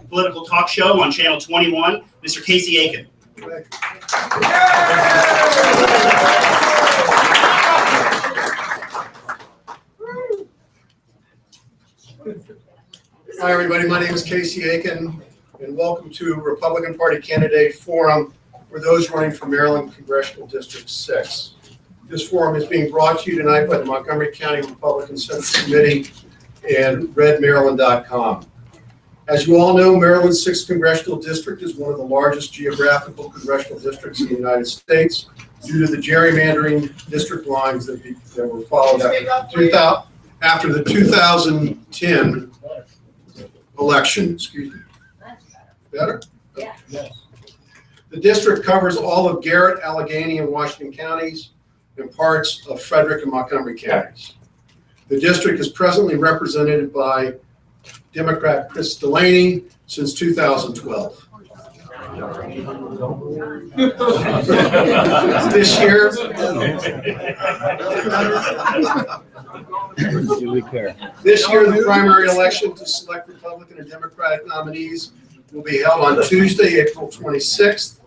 political talk show on Channel 21, Mr. Casey Aiken. Hi, everybody. My name is Casey Aiken, and welcome to Republican Party Candidate Forum for those running for Maryland Congressional District 6. This forum is being brought to you tonight by the Montgomery County Republican Central Committee and redmaryland.com. As you all know, Maryland's 6th Congressional District is one of the largest geographical congressional districts in the United States due to the gerrymandering district lines that were followed after the 2010 election. Excuse me. Better? Yeah. The district covers all of Garrett, Allegheny, and Washington counties and parts of Frederick and Montgomery counties. The district is presently represented by Democrat Chris Delaney since 2012. This year, the primary election to select Republican and Democratic nominees will be held on Tuesday, April 26th,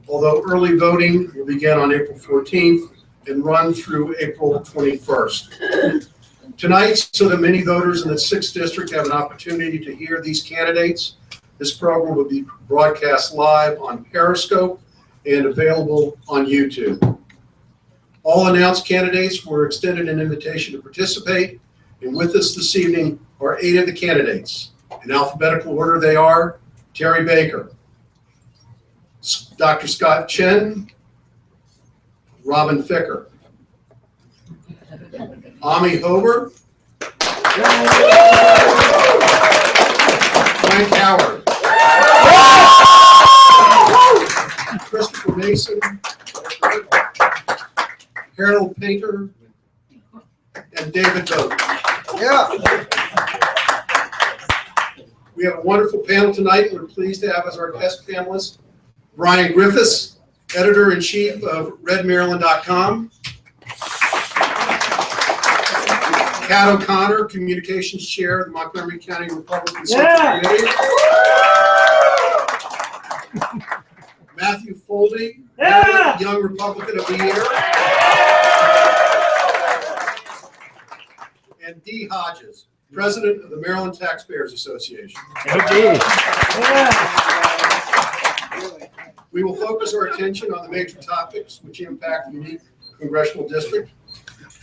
although early voting will begin on April 14th and run through April 21st. Tonight, so that many voters in the 6th District have an opportunity to hear these candidates, this program will be broadcast live on Periscope and available on YouTube. All announced candidates were extended an invitation to participate, and with us this evening are 8 of the candidates. In alphabetical order they are: Terry Baker, Dr. Scott Chen, Robin Ficker, Ami Hober, Frank Howard, Christopher Mason, Harold Painter, and David Vogt. Yeah. We have a wonderful panel tonight. We're pleased to have as our guest panelists Brian Griffiths, Editor-in-Chief of redmaryland.com, Kat O'Connor, Communications Chair of the Montgomery County Republican Central Committee, Matthew Foldy, Young Republican of the Year, and Dee Hodges, President of the Maryland Taxpayers Association. We will focus our attention on the major topics which impact the unique congressional district.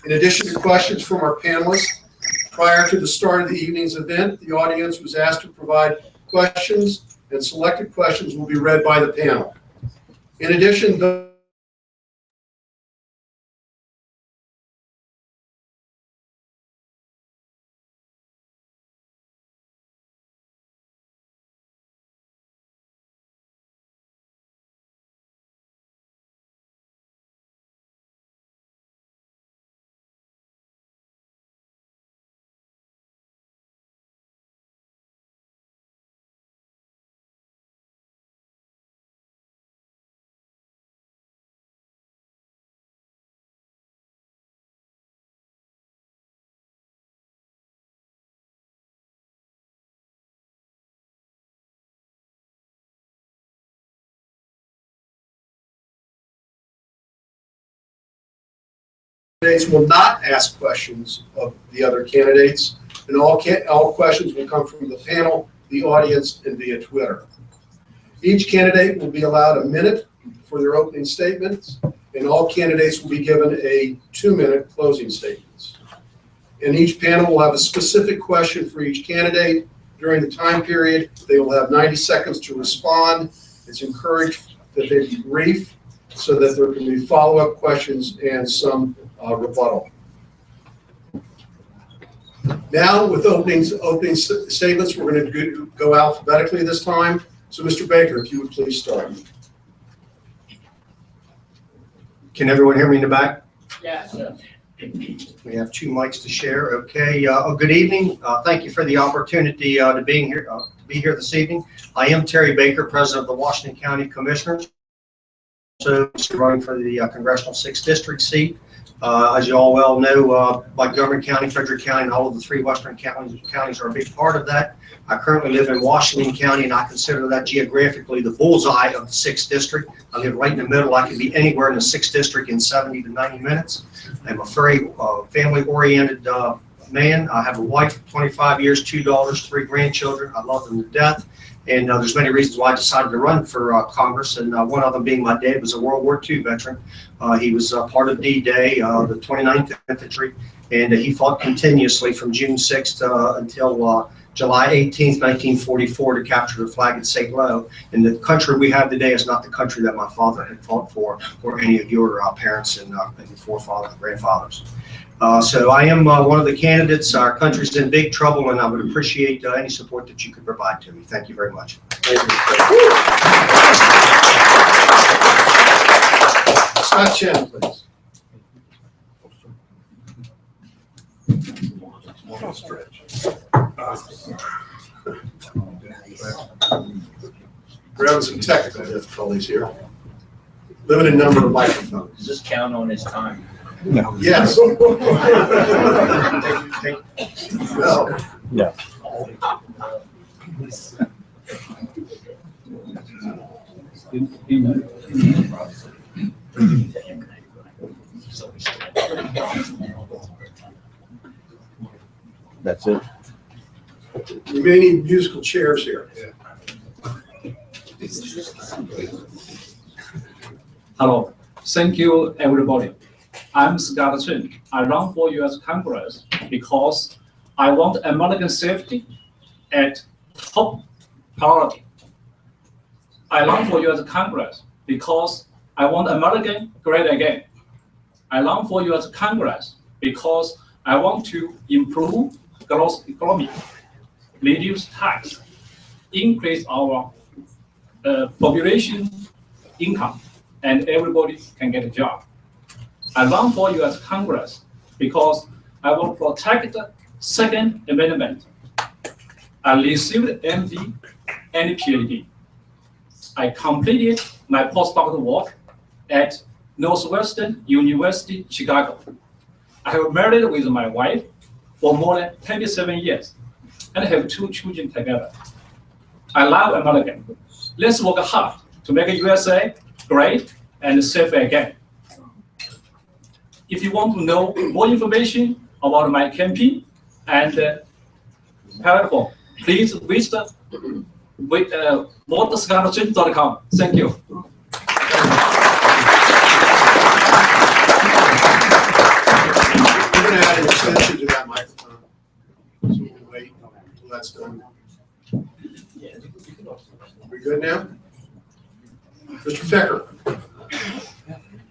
In addition to questions from our panelists, prior to the start of the evening's event, the audience was asked to provide questions, and selected questions will be read by the panel. In addition, candidates will not ask questions of the other candidates, and all questions will come from the panel, the audience, and via Twitter. Each candidate will be allowed a minute for their opening statements, and all candidates will be given a 2-minute closing statements. And each panel will have a specific question for each candidate. During the time period, they will have 90 seconds to respond. It's encouraged that they be brief so that there can be follow-up questions and some rebuttal. Now, with opening statements, we're going to go alphabetically this time. So, Mr. Baker, if you would please start. Can everyone hear me in the back? Yes. We have 2 mics to share. Okay. Good evening. Thank you for the opportunity to be here this evening. I am Terry Baker, President of the Washington County Commissioners. So, running for the Congressional 6th District seat. As you all well know, Montgomery County, Frederick County, and all of the 3 western counties are a big part of that. I currently live in Washington County, and I consider that geographically the bullseye of the 6th District. I live right in the middle. I can be anywhere in the 6th District in 70 to 90 minutes. I'm a very family-oriented man. I have a wife of 25 years, 2 daughters, 3 grandchildren. I love them to death. And there's many reasons why I decided to run for Congress, and one of them being my dad was a World War II veteran. He was part of D-Day, the 29th Infantry, and he fought continuously from June 6th until July 18th, 1944 to capture the flag at St. Lo. And the country we have today is not the country that my father had fought for, or any of your parents and forefathers, grandfathers. So I am one of the candidates. Our country's in big trouble, and I would appreciate any support that you could provide to me. Thank you very much. Scott Chen, please. We're having some technical difficulties here. Limited number of microphones. Does this count on his time? No. Yes. No. Yeah. That's it. You may need musical chairs here. Hello, thank you everybody. I'm Scott Chen. I run for U.S. Congress because I want American safety at top priority. I run for U.S. Congress because I want American great again. I run for U.S. Congress because I want to improve gross economy, reduce tax, increase our population income, and everybody can get a job. I run for U.S. Congress because I want to protect the Second Amendment. I received MD and PhD. I completed my postdoctoral work at Northwestern University, Chicago. I have married with my wife for more than 27 years and have 2 children together. I love America. Let's work hard to make USA great and safe again. If you want to know more information about my campaign and platform, please visit voterscottchen.com. Thank you. We're going to add an extension to that microphone. So we'll wait until that's done. We good now? Mr. Ficker.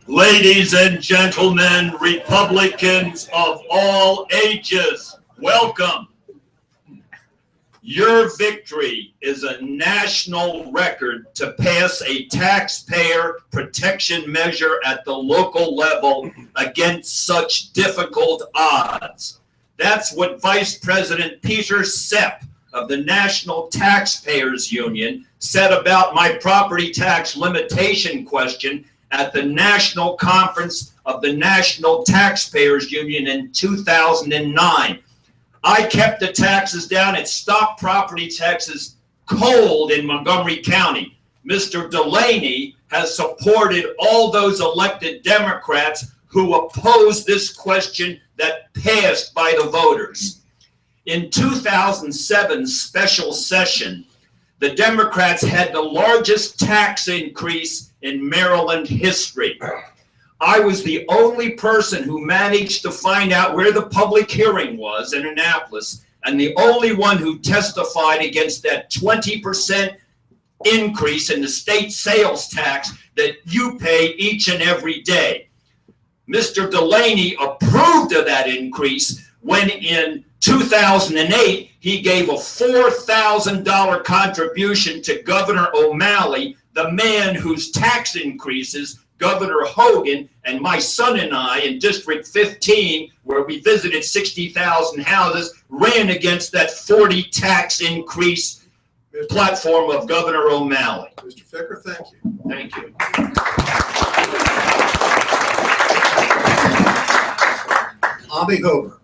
Ladies and gentlemen, Republicans of all ages, welcome. Your victory is a national record to pass a taxpayer protection measure at the local level against such difficult odds. That's what Vice President Peter Sepp of the National Taxpayers Union said about my property tax limitation question at the National Conference of the National Taxpayers Union in 2009. I kept the taxes down and stopped property taxes cold in Montgomery County. Mr. Delaney has supported all those elected Democrats who opposed this question that passed by the voters. In 2007 special session, the Democrats had the largest tax increase in Maryland history. I was the only person who managed to find out where the public hearing was in Annapolis, and the only one who testified against that 20% increase in the state sales tax that you pay each and every day. Mr. Delaney approved of that increase when in 2008, he gave a $4,000 contribution to Governor O'Malley, the man whose tax increases Governor Hogan and my son and I in District 15, where we visited 60,000 houses, ran against that 40 tax increase platform of Governor O'Malley. Mr. Ficker, thank you. Thank you. Ami Hober.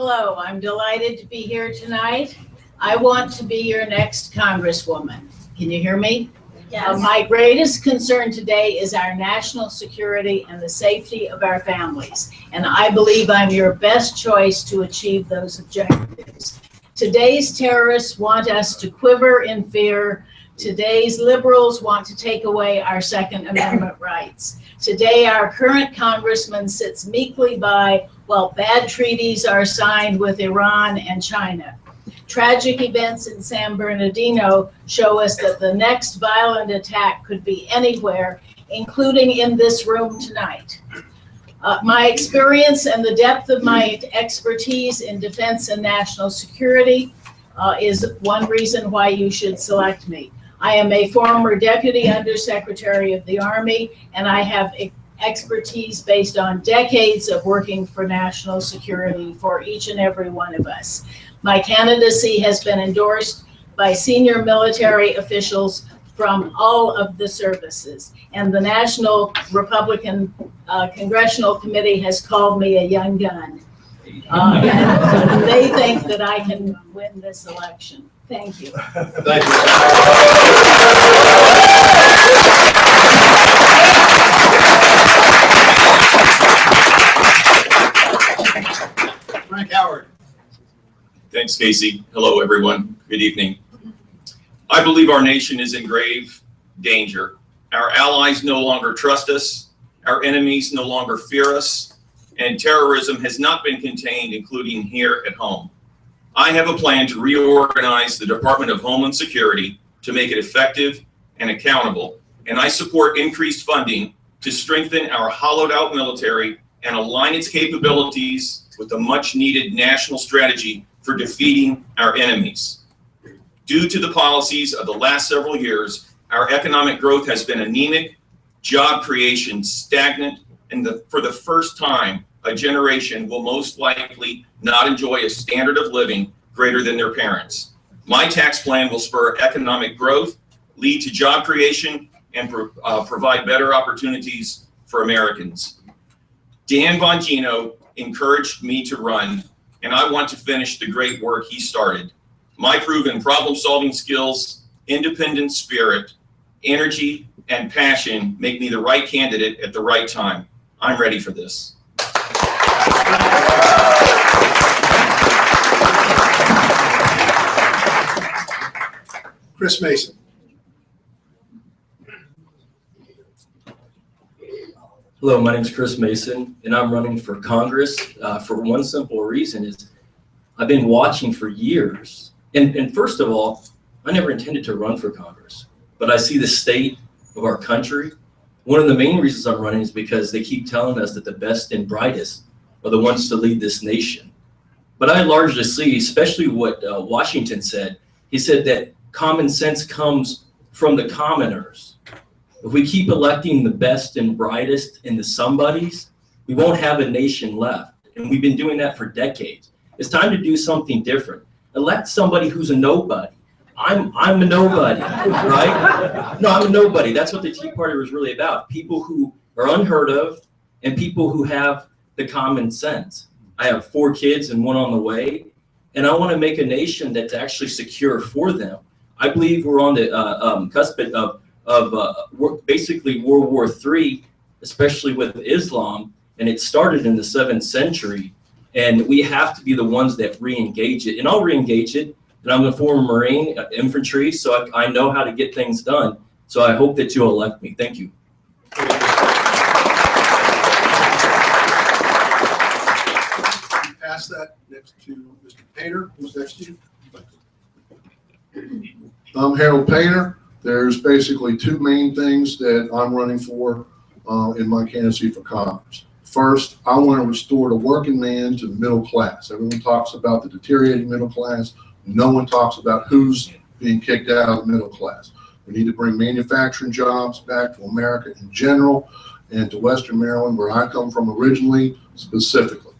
Hello, I'm delighted to be here tonight. I want to be your next Congresswoman. Can you hear me? Yes. My greatest concern today is our national security and the safety of our families. And I believe I'm your best choice to achieve those objectives. Today's terrorists want us to quiver in fear. Today's liberals want to take away our Second Amendment rights. Today, our current congressman sits meekly by while bad treaties are signed with Iran and China. Tragic events in San Bernardino show us that the next violent attack could be anywhere, including in this room tonight. My experience and the depth of my expertise in defense and national security is one reason why you should select me. I am a former Deputy Undersecretary of the Army, and I have expertise based on decades of working for national security for each and every one of us. My candidacy has been endorsed by senior military officials from all of the services, and the National Republican Congressional Committee has called me a young gun. And they think that I can win this election. Thank you. Thank you. Frank Howard. Thanks, Casey. Hello, everyone. Good evening. I believe our nation is in grave danger. Our allies no longer trust us. Our enemies no longer fear us. And terrorism has not been contained, including here at home. I have a plan to reorganize the Department of Homeland Security to make it effective and accountable. And I support increased funding to strengthen our hollowed out military and align its capabilities with the much needed national strategy for defeating our enemies. Due to the policies of the last several years, our economic growth has been anemic, job creation stagnant, and for the first time, a generation will most likely not enjoy a standard of living greater than their parents. My tax plan will spur economic growth, lead to job creation, and provide better opportunities for Americans. Dan Bongino encouraged me to run, and I want to finish the great work he started. My proven problem-solving skills, independent spirit, energy, and passion make me the right candidate at the right time. I'm ready for this. Chris Mason. Hello, my name is Chris Mason, and I'm running for Congress for one simple reason is I've been watching for years. And first of all, I never intended to run for Congress, but I see the state of our country. One of the main reasons I'm running is because they keep telling us that the best and brightest are the ones to lead this nation. But I largely see, especially what Washington said, he said that common sense comes from the commoners. If we keep electing the best and brightest and the somebodies, we won't have a nation left. And we've been doing that for decades. It's time to do something different. Elect somebody who's a nobody. I'm a nobody, right? No, I'm a nobody. That's what the Tea Party was really about. People who are unheard of and people who have the common sense. I have 4 kids and 1 on the way, and I want to make a nation that's actually secure for them. I believe we're on the cusp of basically World War III, especially with Islam, and it started in the 7th century, and we have to be the ones that re-engage it. And I'll re-engage it, and I'm a former Marine infantry, so I know how to get things done. So I hope that you'll elect me. Thank you. Pass that next to Mr. Painter. Who's next to you? I'm Harold Painter. There's basically 2 main things that I'm running for in my candidacy for Congress. First, I want to restore the working man to the middle class. Everyone talks about the deteriorating middle class. No one talks about who's being kicked out of the middle class. We need to bring manufacturing jobs back to America in general and to Western Maryland, where I come from originally, specifically.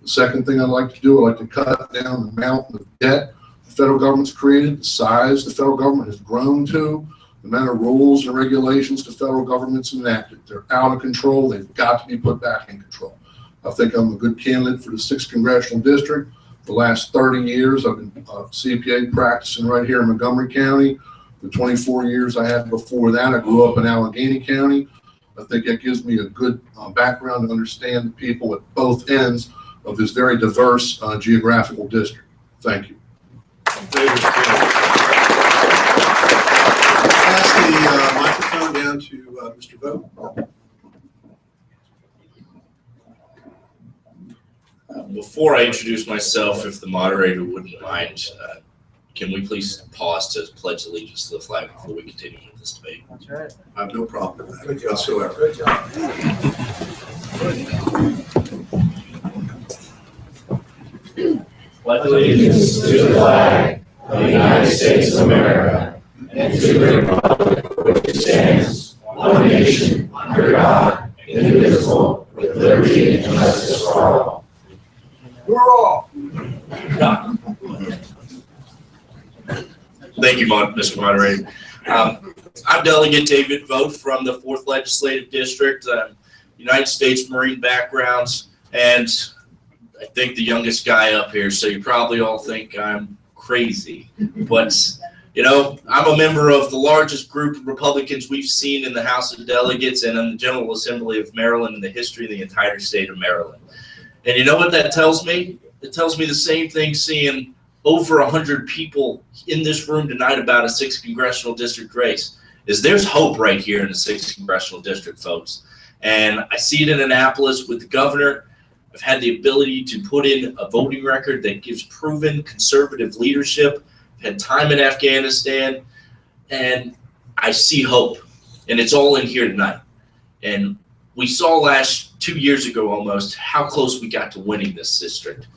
The second thing I'd like to do, I'd like to cut down the mountain of debt the federal government's created, the size the federal government has grown to, the amount of rules and regulations the federal government's enacted. They're out of control. They've got to be put back in control. I think I'm a good candidate for the 6th Congressional District. the last 30 years. I've been CPA practicing right here in Montgomery County. The 24 years I had before that, I grew up in Allegheny County. I think that gives me a good background to understand the people at both ends of this very diverse geographical district. Thank you. Pass the microphone down to Mr. Vogt. Before I introduce myself, if the moderator wouldn't mind, can we please pause to pledge allegiance to the flag before we continue with this debate? That's right. I have no problem with that whatsoever. Good job. Pledge allegiance to the flag of the United States of America and to the republic for which it stands, one nation, under God, indivisible, with liberty and justice for all. Thank you, Mr. Moderator. I'm Delegate David Vogt from the 4th Legislative District, United States Marine backgrounds, and I think the youngest guy up here, so you probably all think I'm crazy. But, you know, I'm a member of the largest group of Republicans we've seen in the House of Delegates and in the General Assembly of Maryland in the history of the entire state of Maryland. And you know what that tells me? It tells me the same thing seeing over 100 people in this room tonight about a 6th congressional district race. Is there's hope right here in the 6th congressional district, folks. And I see it in Annapolis with the governor. I've had the ability to put in a voting record that gives proven conservative leadership. I've had time in Afghanistan, and I see hope. And it's all in here tonight. And we saw 2 years ago almost how close we got to winning this district.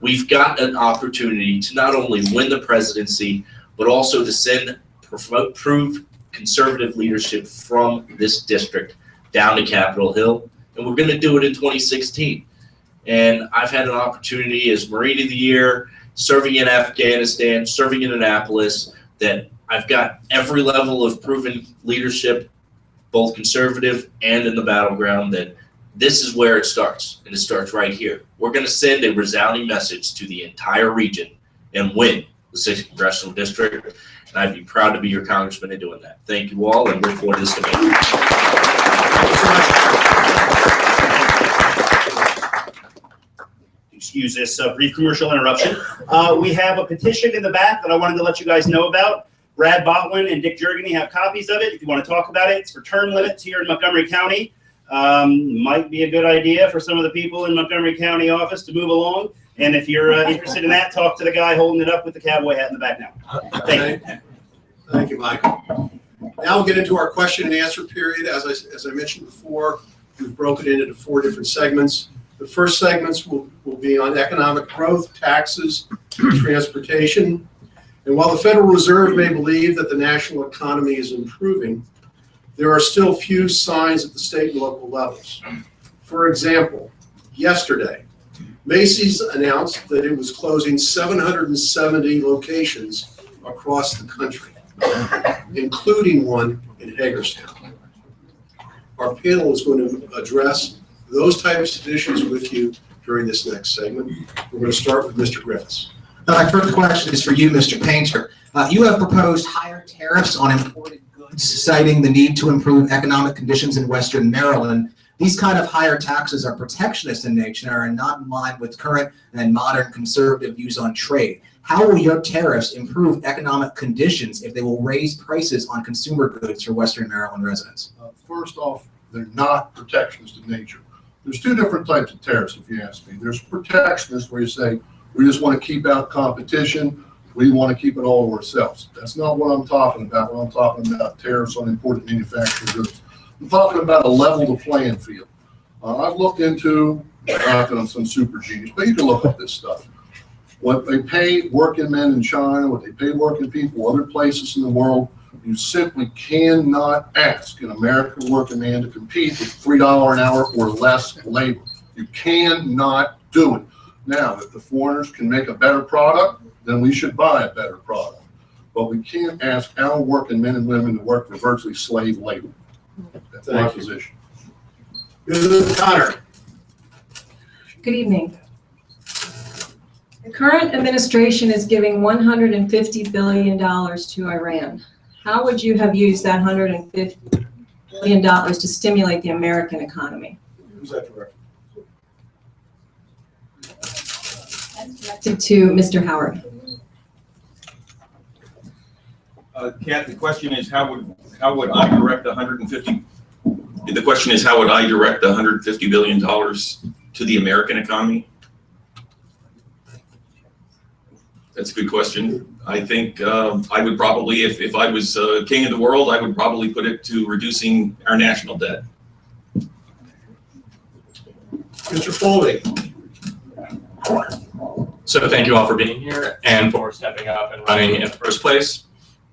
We've got an opportunity to not only win the presidency, but also to send proved conservative leadership from this district down to Capitol Hill. And we're going to do it in 2016. And I've had an opportunity as Marine of the Year, serving in Afghanistan, serving in Annapolis, that I've got every level of proven leadership, both conservative and in the battleground, that this is where it starts, and it starts right here. We're going to send a resounding message to the entire region and win the 6th congressional district, and I'd be proud to be your congressman in doing that. Thank you all, and look forward to this debate. Excuse this brief commercial interruption. We have a petition in the back that I wanted to let you guys know about. Brad Botwin and Dick Jergany have copies of it. If you want to talk about it, it's for term limits here in Montgomery County. Might be a good idea for some of the people in Montgomery County office to move along. And if you're interested in that, talk to the guy holding it up with the cowboy hat in the back now. Thank you. Thank you, Michael. Now we'll get into our question and answer period. As I mentioned before, we've broken it into 4 different segments. The first segments will be on economic growth, taxes, transportation. And while the Federal Reserve may believe that the national economy is improving, there are still few signs at the state and local levels. For example, yesterday, Macy's announced that it was closing 770 locations across the country, including one in Hagerstown. Our panel is going to address those types of issues with you during this next segment. We're going to start with Mr. Griffiths. My first question is for you, Mr. Painter. You have proposed higher tariffs on imported goods, citing the need to improve economic conditions in Western Maryland. These kind of higher taxes are protectionist in nature and are not in line with current and modern conservative views on trade. How will your tariffs improve economic conditions if they will raise prices on consumer goods for Western Maryland residents? First off, they're not protectionist in nature. There's 2 different types of tariffs, if you ask me. There's protectionist, where you say, we just want to keep out competition. We want to keep it all to ourselves. That's not what I'm talking about when I'm talking about tariffs on imported manufactured goods. I'm talking about a level the playing field. I've looked into, not that I'm some super genius, but you can look at this stuff. What they pay working men in China, what they pay working people other places in the world, you simply cannot ask an American working man to compete with $3 an hour or less labor. You cannot do it. Now, if the foreigners can make a better product, then we should buy a better product. But we can't ask our working men and women to work for virtually slave labor. That's my position. Ms. Connor. Good evening. The current administration is giving $150 billion to Iran. How would you have used that $150 billion to stimulate the American economy? Who's that directed? To Mr. Howard. Kat, the question is how would I direct 150? The question is how would I direct $150 billion to the American economy? That's a good question. I think I would probably, if I was king of the world, I would probably put it to reducing our national debt. Mr. Foley. So thank you all for being here and for stepping up and running in the first place.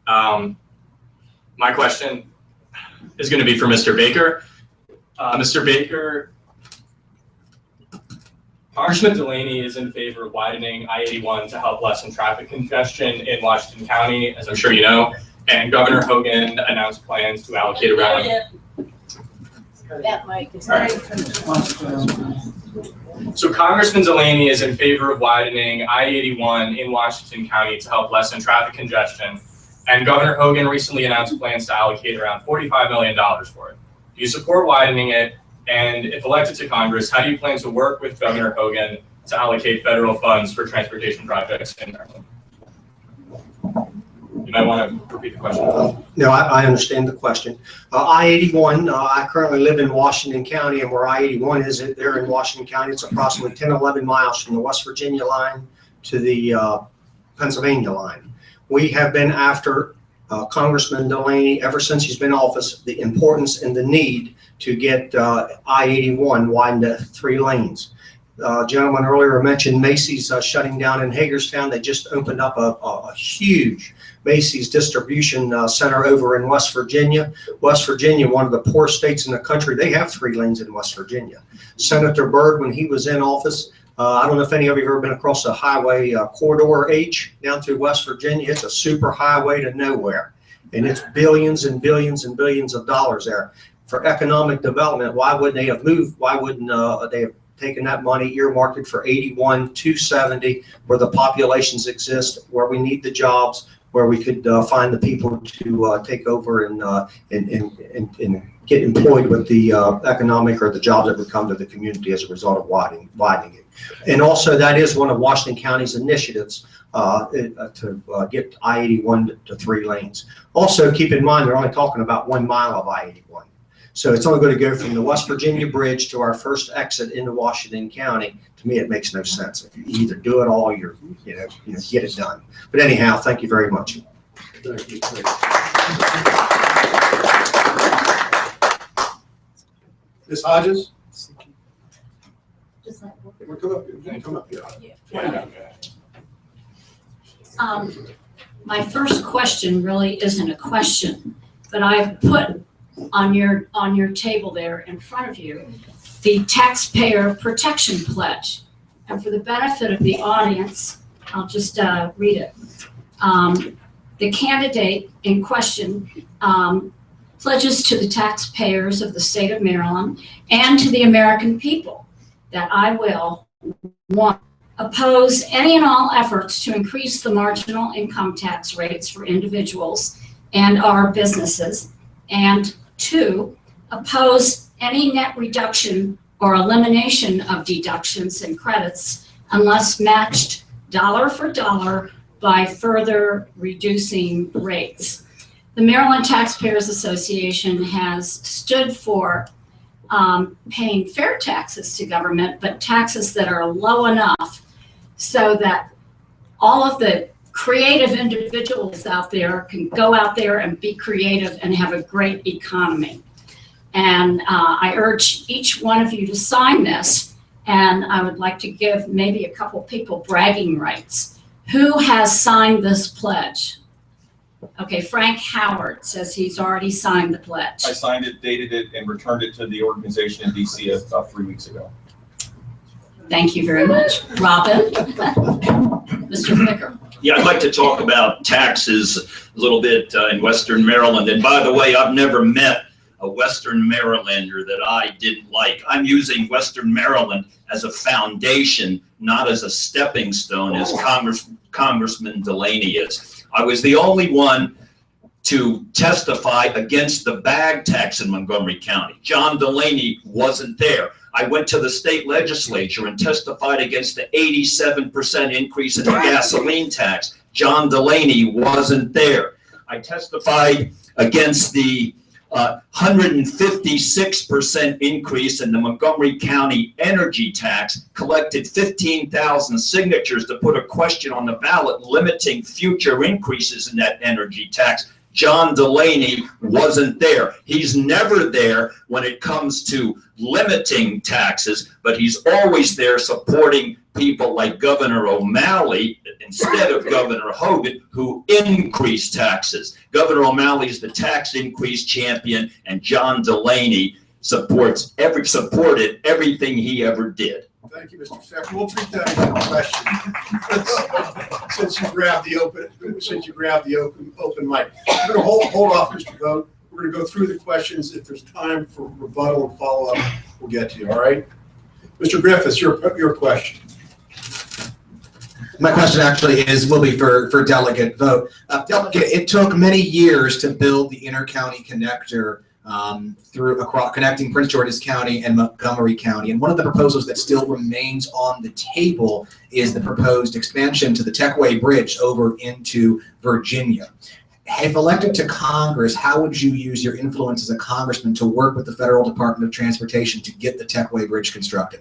My question is going to be for Mr. Baker. Mr. Baker, Congressman Delaney is in favor of widening I-81 to help lessen traffic congestion in Washington County, as I'm sure you know, and Governor Hogan announced plans to allocate around. That mic is So Congressman Delaney is in favor of widening I-81 in Washington County to help lessen traffic congestion, and Governor Hogan recently announced plans to allocate around $45 million for it. Do you support widening it? And if elected to Congress, how do you plan to work with Governor Hogan to allocate federal funds for transportation projects in Maryland? You might want to repeat the question. No, I understand the question. I-81, I currently live in Washington County, and where I-81 is, there in Washington County, it's approximately 10, 11 miles from the West Virginia line to the Pennsylvania line. We have been after Congressman Delaney, ever since he's been in office, the importance and the need to get I-81 widened to 3 lanes. Gentleman earlier mentioned Macy's shutting down in Hagerstown. They just opened up a huge Macy's distribution center over in West Virginia. West Virginia, one of the poor states in the country, they have 3 lanes in West Virginia. Senator Byrd, when he was in office, I don't know if any of you have ever been across the highway corridor H down through West Virginia. It's a super highway to nowhere, and it's billions and billions and billions of dollars there. For economic development, why wouldn't they have moved? Why wouldn't they have taken that money, earmarked it for 81, 270, where the populations exist, where we need the jobs, where we could find the people to take over and get employed with the economic or the jobs that would come to the community as a result of widening it. And also, that is one of Washington County's initiatives to get I-81 to 3 lanes. Also, keep in mind, they're only talking about 1 mile of I-81. So it's only going to go from the West Virginia bridge to our first exit into Washington County. To me, it makes no sense. If you either do it all, or you get it done. But anyhow, thank you very much. Thank you. Ms. Hodges? Come up here. My first question really isn't a question, but I've put on your table there in front of you the Taxpayer Protection Pledge. And for the benefit of the audience, I'll just read it. The candidate in question pledges to the taxpayers of the state of Maryland and to the American people that I will, 1, oppose any and all efforts to increase the marginal income tax rates for individuals and our businesses, and 2, oppose any net reduction or elimination of deductions and credits unless matched dollar for dollar by further reducing rates. The Maryland Taxpayers Association has stood for paying fair taxes to government, but taxes that are low enough so that all of the creative individuals out there can go out there and be creative and have a great economy. And I urge each one of you to sign this, and I would like to give maybe a couple people bragging rights. Who has signed this pledge? Okay, Frank Howard says he's already signed the pledge. I signed it, dated it, and returned it to the organization in DC about 3 weeks ago. Thank you very much. Robin? Mr. Ficker? Yeah, I'd like to talk about taxes a little bit in Western Maryland. And by the way, I've never met a Western Marylander that I didn't like. I'm using Western Maryland as a foundation not as a stepping stone as Congressman Delaney is. I was the only one to testify against the bag tax in Montgomery County. John Delaney wasn't there. I went to the state legislature and testified against the 87% increase in the gasoline tax. John Delaney wasn't there. I testified against the 156% increase in the Montgomery County energy tax, collected 15,000 signatures to put a question on the ballot limiting future increases in that energy tax. John Delaney wasn't there. He's never there when it comes to limiting taxes, but he's always there supporting people like Governor O'Malley instead of Governor Hogan, who increased taxes. Governor O'Malley is the tax increase champion, and John Delaney supported everything he ever did. Thank you, Mr. Fecker. We'll treat that as a question. Since you grabbed the open mic. We're going to hold off, Mr. Vogt. We're going to go through the questions. If there's time for rebuttal and follow-up, we'll get to you, all right? Mr. Griffiths, your question. My question actually will be for Delegate Vogt. Delegate, it took many years to build the inter-county connector connecting Prince George's County and Montgomery County. And one of the proposals that still remains on the table is the proposed expansion to the Techway Bridge over into Virginia. If elected to Congress, how would you use your influence as a congressman to work with the Federal Department of Transportation to get the Techway Bridge constructed?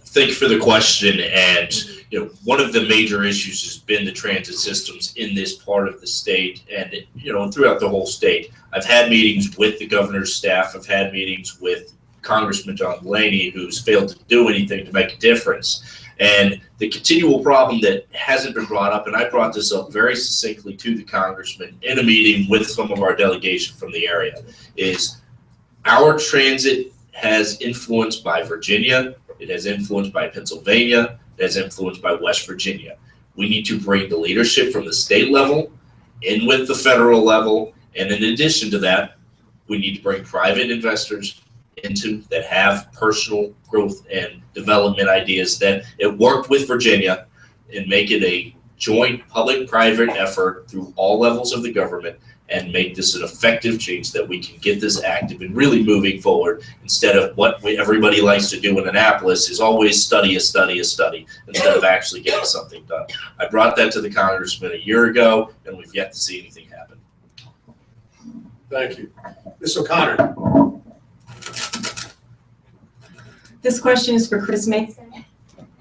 Thank you for the question. And one of the major issues has been the transit systems in this part of the state, and throughout the whole state. I've had meetings with the governor's staff. I've had meetings with Congressman John Delaney, who's failed to do anything to make a difference. And the continual problem that hasn't been brought up, and I brought this up very succinctly to the congressman in a meeting with some of our delegation from the area, is our transit has influenced by Virginia. It has influenced by Pennsylvania. It has influenced by West Virginia. We need to bring the leadership from the state level in with the federal level. And in addition to that, we need to bring private investors into that have personal growth and development ideas that it worked with Virginia, and make it a joint public-private effort through all levels of the government, and make this an effective change that we can get this active and really moving forward, instead of what everybody likes to do in Annapolis is always study, instead of actually getting something done. I brought that to the congressman a year ago, and we've yet to see anything happen. Thank you. Ms. O'Connor. This question is for Chris Mason.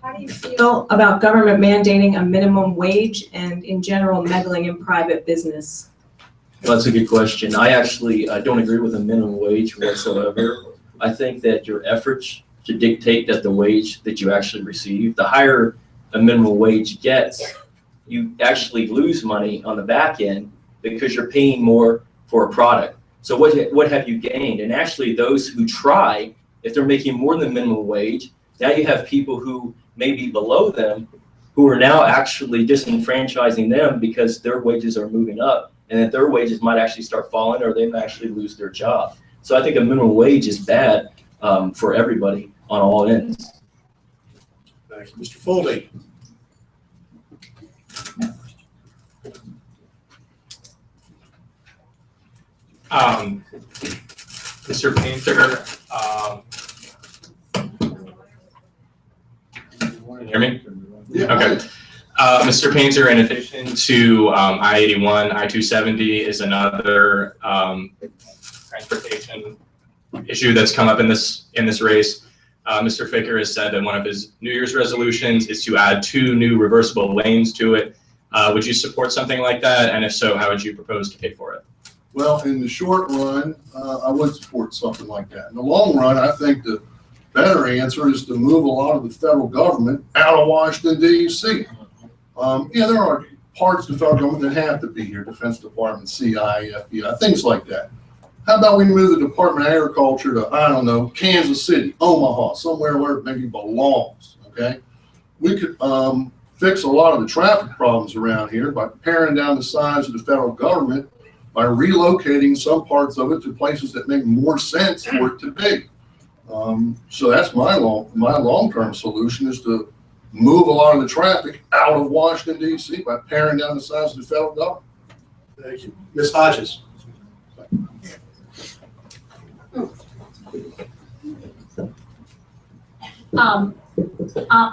How do you feel about government mandating a minimum wage and in general meddling in private business? Well, that's a good question. I actually don't agree with a minimum wage whatsoever. I think that your efforts should dictate that the wage that you actually receive. The higher a minimum wage gets, you actually lose money on the back end because you're paying more for a product. So what have you gained? And actually those who try, if they're making more than minimum wage, now you have people who may be below them who are now actually disenfranchising them because their wages are moving up, and that their wages might actually start falling, or they might actually lose their job. So I think a minimum wage is bad for everybody on all ends. Thank you. Mr. Foldy. Mr. Painter, can you hear me? Yeah. Okay. Mr. Painter, in addition to I-81, I-270 is another transportation issue that's come up in this race. Mr. Ficker has said that one of his New Year's resolutions is to add 2 new reversible lanes to it. Would you support something like that? And if so, how would you propose to pay for it? Well, in the short run, I would support something like that. In the long run, I think the better answer is to move a lot of the federal government out of Washington, D.C. There are parts of the federal government that have to be here, Defense Department, CIA, FBI, things like that. How about we move the Department of Agriculture to, I don't know, Kansas City, Omaha, somewhere where it maybe belongs, okay? We could fix a lot of the traffic problems around here by paring down the size of the federal government, by relocating some parts of it to places that make more sense for it to be. So that's my long-term solution, is to move a lot of the traffic out of Washington D.C. by paring down the size of the federal government. Thank you. Ms. Hodges?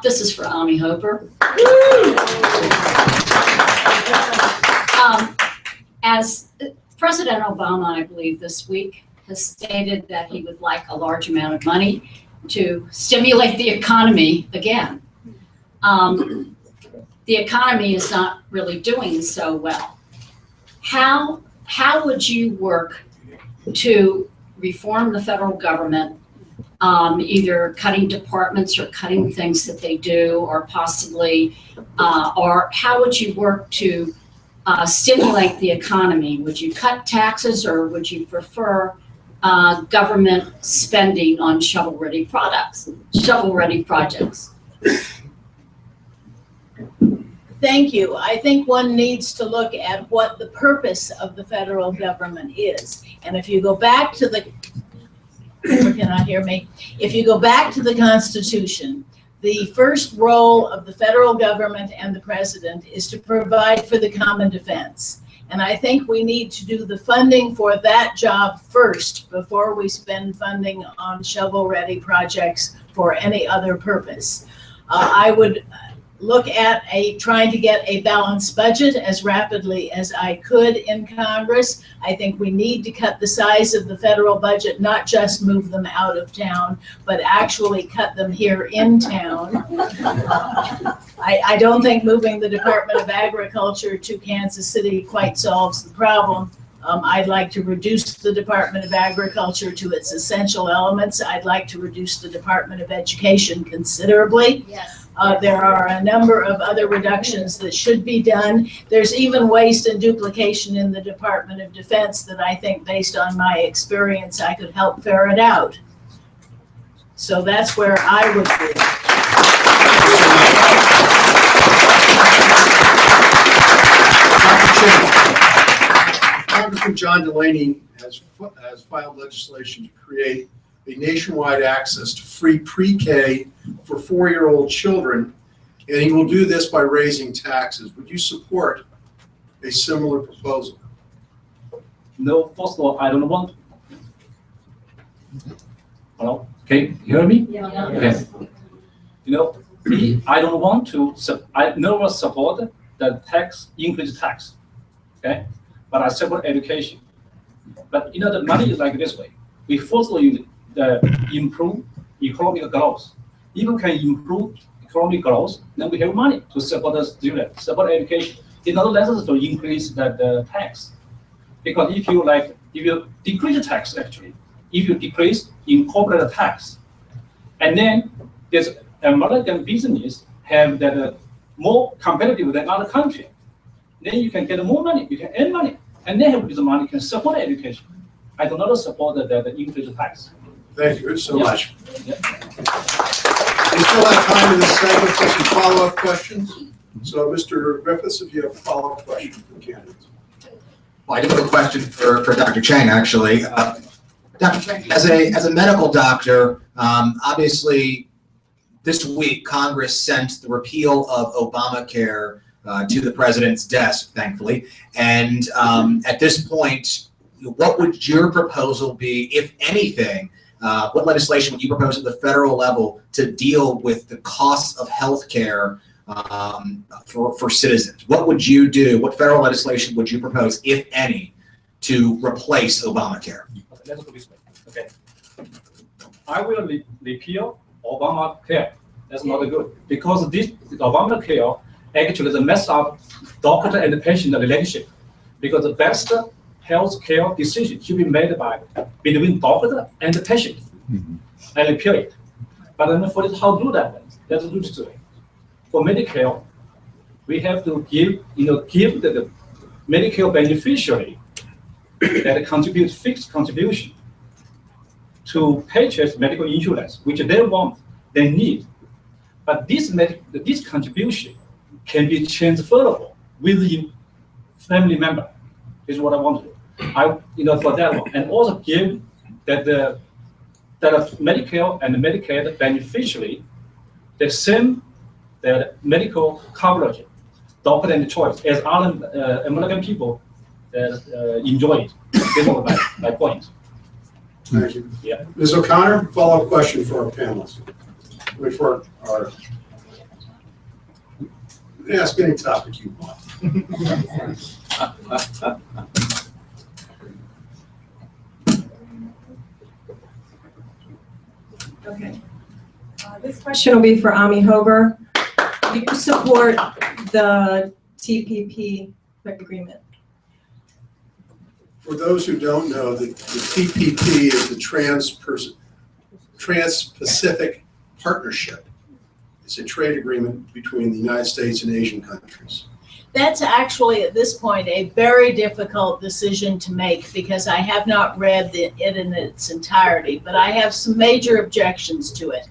This is for Ami Hoper. As President Obama, I believe this week, has stated that he would like a large amount of money to stimulate the economy again. The economy is not really doing so well. How would you work to reform the federal government, either cutting departments or cutting things that they do, or possibly, or how would you work to stimulate the economy? Would you cut taxes, or would you prefer government spending on shovel-ready projects? Thank you. I think one needs to look at what the purpose of the federal government is. And if you go back to the, you cannot hear me. If you go back to the Constitution, the first role of the federal government and the president is to provide for the common defense. And I think we need to do the funding for that job first before we spend funding on shovel-ready projects for any other purpose. I would look at trying to get a balanced budget as rapidly as I could in Congress. I think we need to cut the size of the federal budget, not just move them out of town, but actually cut them here in town. I don't think moving the Department of Agriculture to Kansas City quite solves the problem. I'd like to reduce the Department of Agriculture to its essential elements. I'd like to reduce the Department of Education considerably. Yes. There are a number of other reductions that should be done. There's even waste and duplication in the Department of Defense that I think, based on my experience, I could help ferret out. So that's where I would be. Congressman John Delaney has filed legislation to create a nationwide access to free pre-K for 4-year-old children, and he will do this by raising taxes. Would you support a similar proposal? No, first of all, I don't want. Hello, okay, you hear me? Yeah. Okay. I don't want to, I never support the increase tax, okay? But I support education. But the money is like this way. We firstly improve economic growth. If we can improve economic growth, then we have money to support the students, support education. It's not necessary to increase the tax. Because if you decrease the tax, actually, if you decrease in corporate tax, and then this American business have that more competitive than other countries, then you can get more money, you can earn money, and then with the money can support education. I do not support the increase of tax. Thank you so much. Yeah. We still have time in this segment for some follow-up questions. So, Mr. Griffiths, if you have a follow-up question for candidates. Well, I do have a question for Dr. Chang, actually. Dr. Chang, as a medical doctor, obviously this week Congress sent the repeal of Obamacare to the president's desk, thankfully. And at this point, what would your proposal be, if anything? What legislation would you propose at the federal level to deal with the cost of health care for citizens? What would you do? What federal legislation would you propose, if any, to replace Obamacare? Okay, let's go this way. Okay. I will repeal Obamacare. That's not good, because this Obamacare actually mess up doctor and patient relationship, because the best health care decision should be made between doctor and the patient, and repeal it. But then for this, how do that? Let's do this way. For Medicare, we have to give the Medicare beneficiary that contribute fixed contribution to purchase medical insurance, which they want, they need. But this contribution can be transferable within family member. Is what I want to do. for that one, and also give that Medicare and the Medicaid beneficiary the same medical coverage, doctor and choice as other American people that enjoy it. This was my point. Thank you. Yeah. Ms. O'Connor, follow-up question for our panelists. Ask any topic you want. Okay. This question will be for Ami Hober. Do you support the TPP agreement? For those who don't know, the TPP is the Trans-Pacific Partnership. It's a trade agreement between the United States and Asian countries. That's actually, at this point, a very difficult decision to make because I have not read it in its entirety, but I have some major objections to it.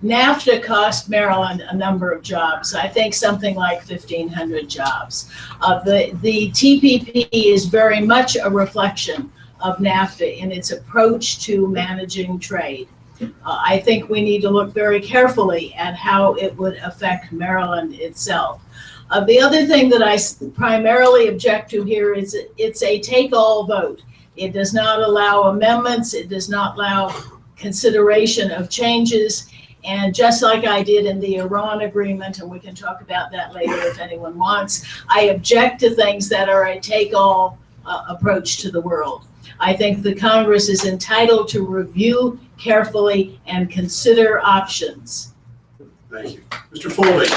NAFTA cost Maryland a number of jobs, I think something like 1,500 jobs. The TPP is very much a reflection of NAFTA in its approach to managing trade. I think we need to look very carefully at how it would affect Maryland itself. The other thing that I primarily object to here is it's a take-all vote. It does not allow amendments. It does not allow consideration of changes. And just like I did in the Iran agreement, and we can talk about that later if anyone wants, I object to things that are a take-all approach to the world. I think the Congress is entitled to review carefully and consider options. Thank you. Mr. Foley.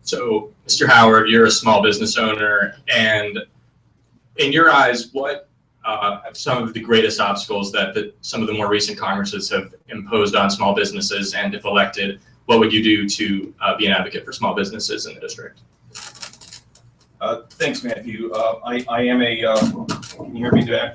So, Mr. Howard, you're a small business owner, and in your eyes, what are some of the greatest obstacles that some of the more recent Congresses have imposed on small businesses? And if elected, what would you do to be an advocate for small businesses in the district? Thanks, Matthew. I am can you hear me today?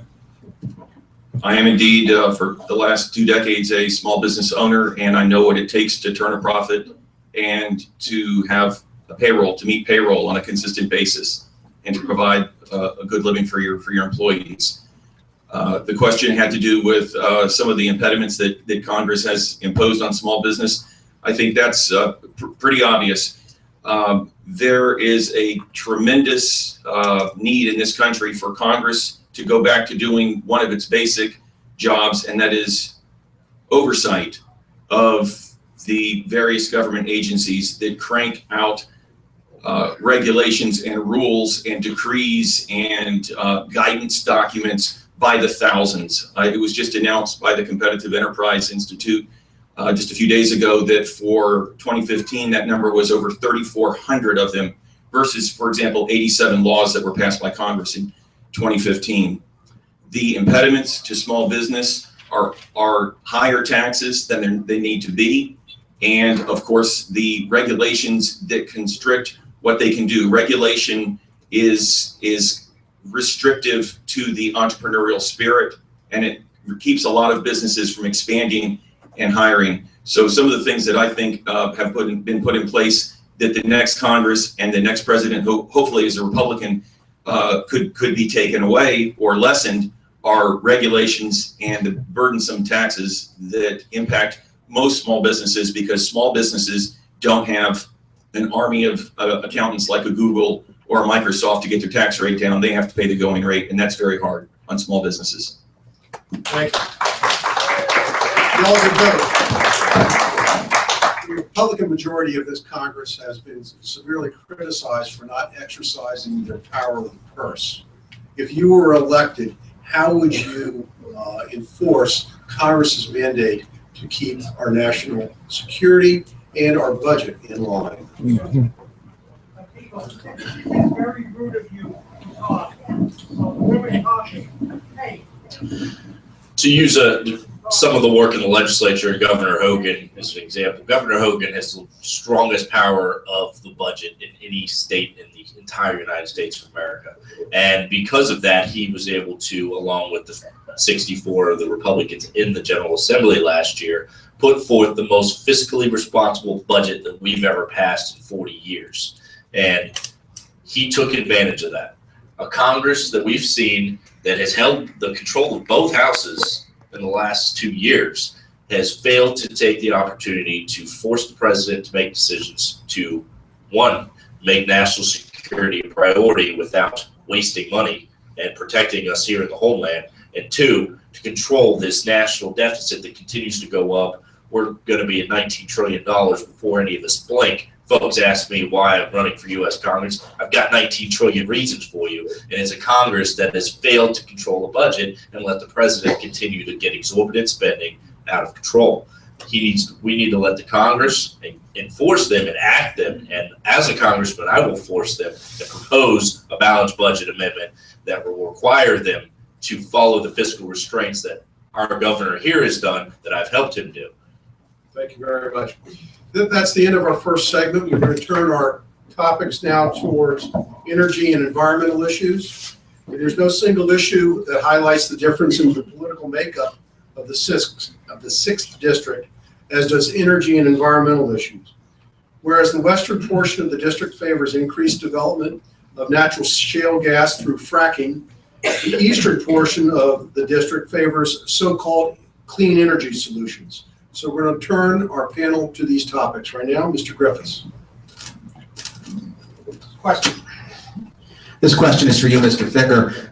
I am indeed, for the last 2 decades, a small business owner, and I know what it takes to turn a profit and to have a payroll, to meet payroll on a consistent basis, and to provide a good living for your employees. The question had to do with some of the impediments that Congress has imposed on small business. I think that's pretty obvious. There is a tremendous need in this country for Congress to go back to doing one of its basic jobs, and that is oversight of the various government agencies that crank out regulations and rules and decrees and guidance documents by the thousands. It was just announced by the Competitive Enterprise Institute just a few days ago that for 2015, that number was over 3,400 of them versus, for example, 87 laws that were passed by Congress in 2015. The impediments to small business are higher taxes than they need to be. And of course, the regulations that constrict what they can do. Regulation is restrictive to the entrepreneurial spirit, and it keeps a lot of businesses from expanding and hiring. So some of the things that I think have been put in place that the next Congress and the next president, who hopefully is a Republican, could be taken away or lessened are regulations and the burdensome taxes that impact most small businesses, because small businesses don't have an army of accountants like a Google or a Microsoft to get their tax rate down. They have to pay the going rate, and that's very hard on small businesses. Thank you. Delegate vote. The Republican majority of this Congress has been severely criticized for not exercising their power of the purse. If you were elected, how would you enforce Congress's mandate to keep our national security and our budget in line? It's very rude of you to talk. Women talking. Hey. To use a some of the work in the legislature, Governor Hogan is an example. Governor Hogan has the strongest power of the budget in any state in the entire United States of America. And because of that, he was able to, along with the 64 of the Republicans in the General Assembly last year, put forth the most fiscally responsible budget that we've ever passed in 40 years. And he took advantage of that. A Congress that we've seen that has held the control of both houses in the last 2 years has failed to take the opportunity to force the president to make decisions to, one, make national security a priority without wasting money and protecting us here in the homeland, and two, to control this national deficit that continues to go up. We're going to be at $19 trillion before any of us blink. Folks ask me why I'm running for U.S. Congress. I've got 19 trillion reasons for you. And it's a Congress that has failed to control the budget and let the president continue to get exorbitant spending out of control. We need to let the Congress enforce them and act them. And as a congressman, I will force them to propose a balanced budget amendment that will require them to follow the fiscal restraints that our governor here has done, that I've helped him do. Thank you very much. That's the end of our first segment. We're going to turn our topics now towards energy and environmental issues. There's no single issue that highlights the difference in the political makeup of the 6th district, as does energy and environmental issues. Whereas the western portion of the district favors increased development of natural shale gas through fracking, the eastern portion of the district favors so-called clean energy solutions. So we're going to turn our panel to these topics right now. Mr. Griffiths. Question. This question is for you, Mr. Ficker.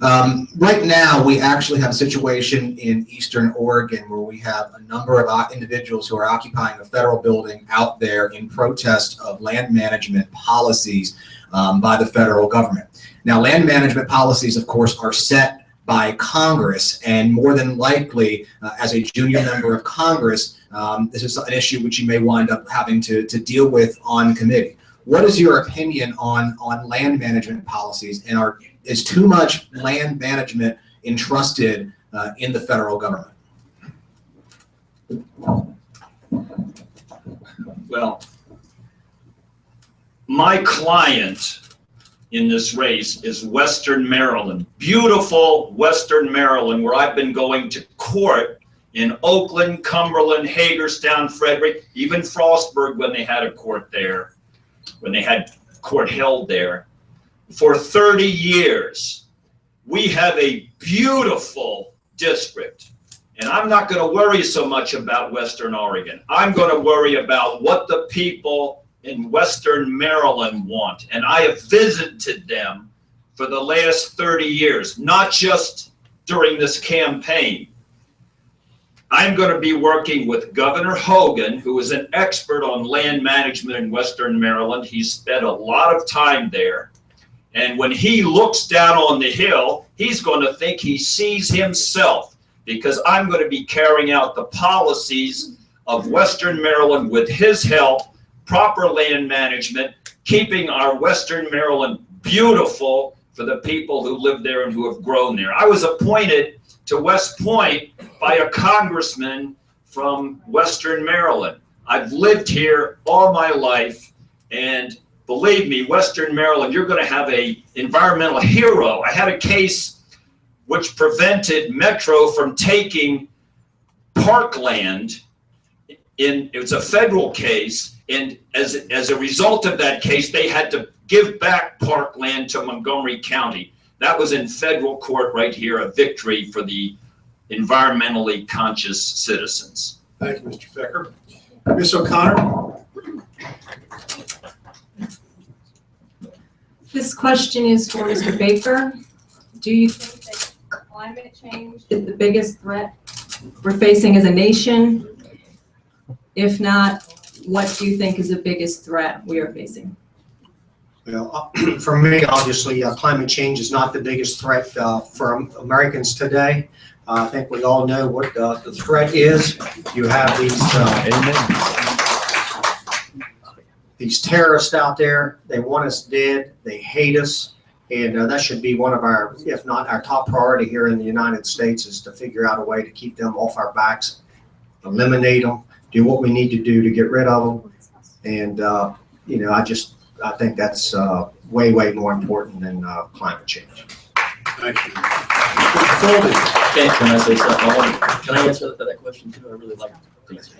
Right now, we actually have a situation in Eastern Oregon where we have a number of individuals who are occupying a federal building out there in protest of land management policies by the federal government. Now, land management policies, of course, are set by Congress, and more than likely, as a junior member of Congress, this is an issue which you may wind up having to deal with on committee. What is your opinion on land management policies, and is too much land management entrusted in the federal government? Well, my client in this race is Western Maryland, beautiful Western Maryland, where I've been going to court in Oakland, Cumberland, Hagerstown, Frederick, even Frostburg when they had a court there, when they had court held there. For 30 years, we have a beautiful district. And I'm not going to worry so much about Western Oregon. I'm going to worry about what the people in Western Maryland want. And I have visited them for the last 30 years, not just during this campaign. I'm going to be working with Governor Hogan, who is an expert on land management in Western Maryland. He's spent a lot of time there. And when he looks down on the hill, he's going to think he sees himself, because I'm going to be carrying out the policies of Western Maryland with his help, proper land management, keeping our Western Maryland beautiful for the people who live there and who have grown there. I was appointed to West Point by a congressman from Western Maryland. I've lived here all my life, and believe me, Western Maryland, you're going to have an environmental hero. I had a case which prevented Metro from taking parkland. It was a federal case, and as a result of that case, they had to give back parkland to Montgomery County. That was in federal court right here, a victory for the environmentally conscious citizens. Thank you, Mr. Ficker. Ms. O'Connor. This question is for Mr. Baker. Do you think that climate change is the biggest threat we're facing as a nation? If not, what do you think is the biggest threat we are facing? Well, for me, obviously, climate change is not the biggest threat for Americans today. I think we all know what the threat is. You have these terrorists out there. They want us dead. They hate us. And that should be one of our, if not our top priority here in the United States, is to figure out a way to keep them off our backs eliminate them, do what we need to do to get rid of them. And, I think that's way, way more important than climate change. Thank you. Can I say something? Can I answer that question too? I really like things.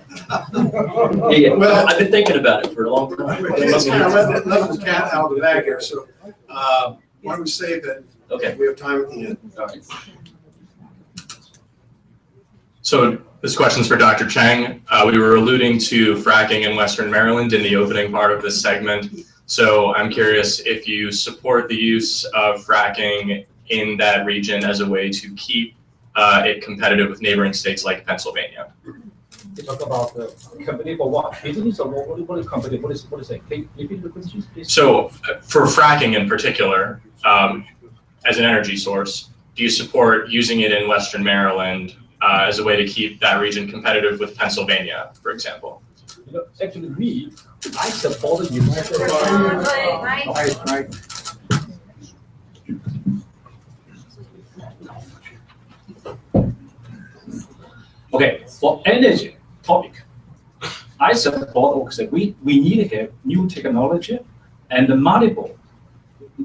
Yeah, Well, I've been thinking about it for a long time. It's kind of letting the cat out of the bag here, so why don't we save that? Okay. We have time at the end. All right. So this question's for Dr. Cheng. We were alluding to fracking in Western Maryland in the opening part of this segment. So I'm curious if you support the use of fracking in that region as a way to keep it competitive with neighboring states like Pennsylvania. You talk about the company for what? Business or what is company? What is it? Can you repeat the question, please? So for fracking in particular, as an energy source, do you support using it in Western Maryland as a way to keep that region competitive with Pennsylvania, for example? Actually, I support the use. Right. Okay, for energy topic, I support we need to have new technology and multiple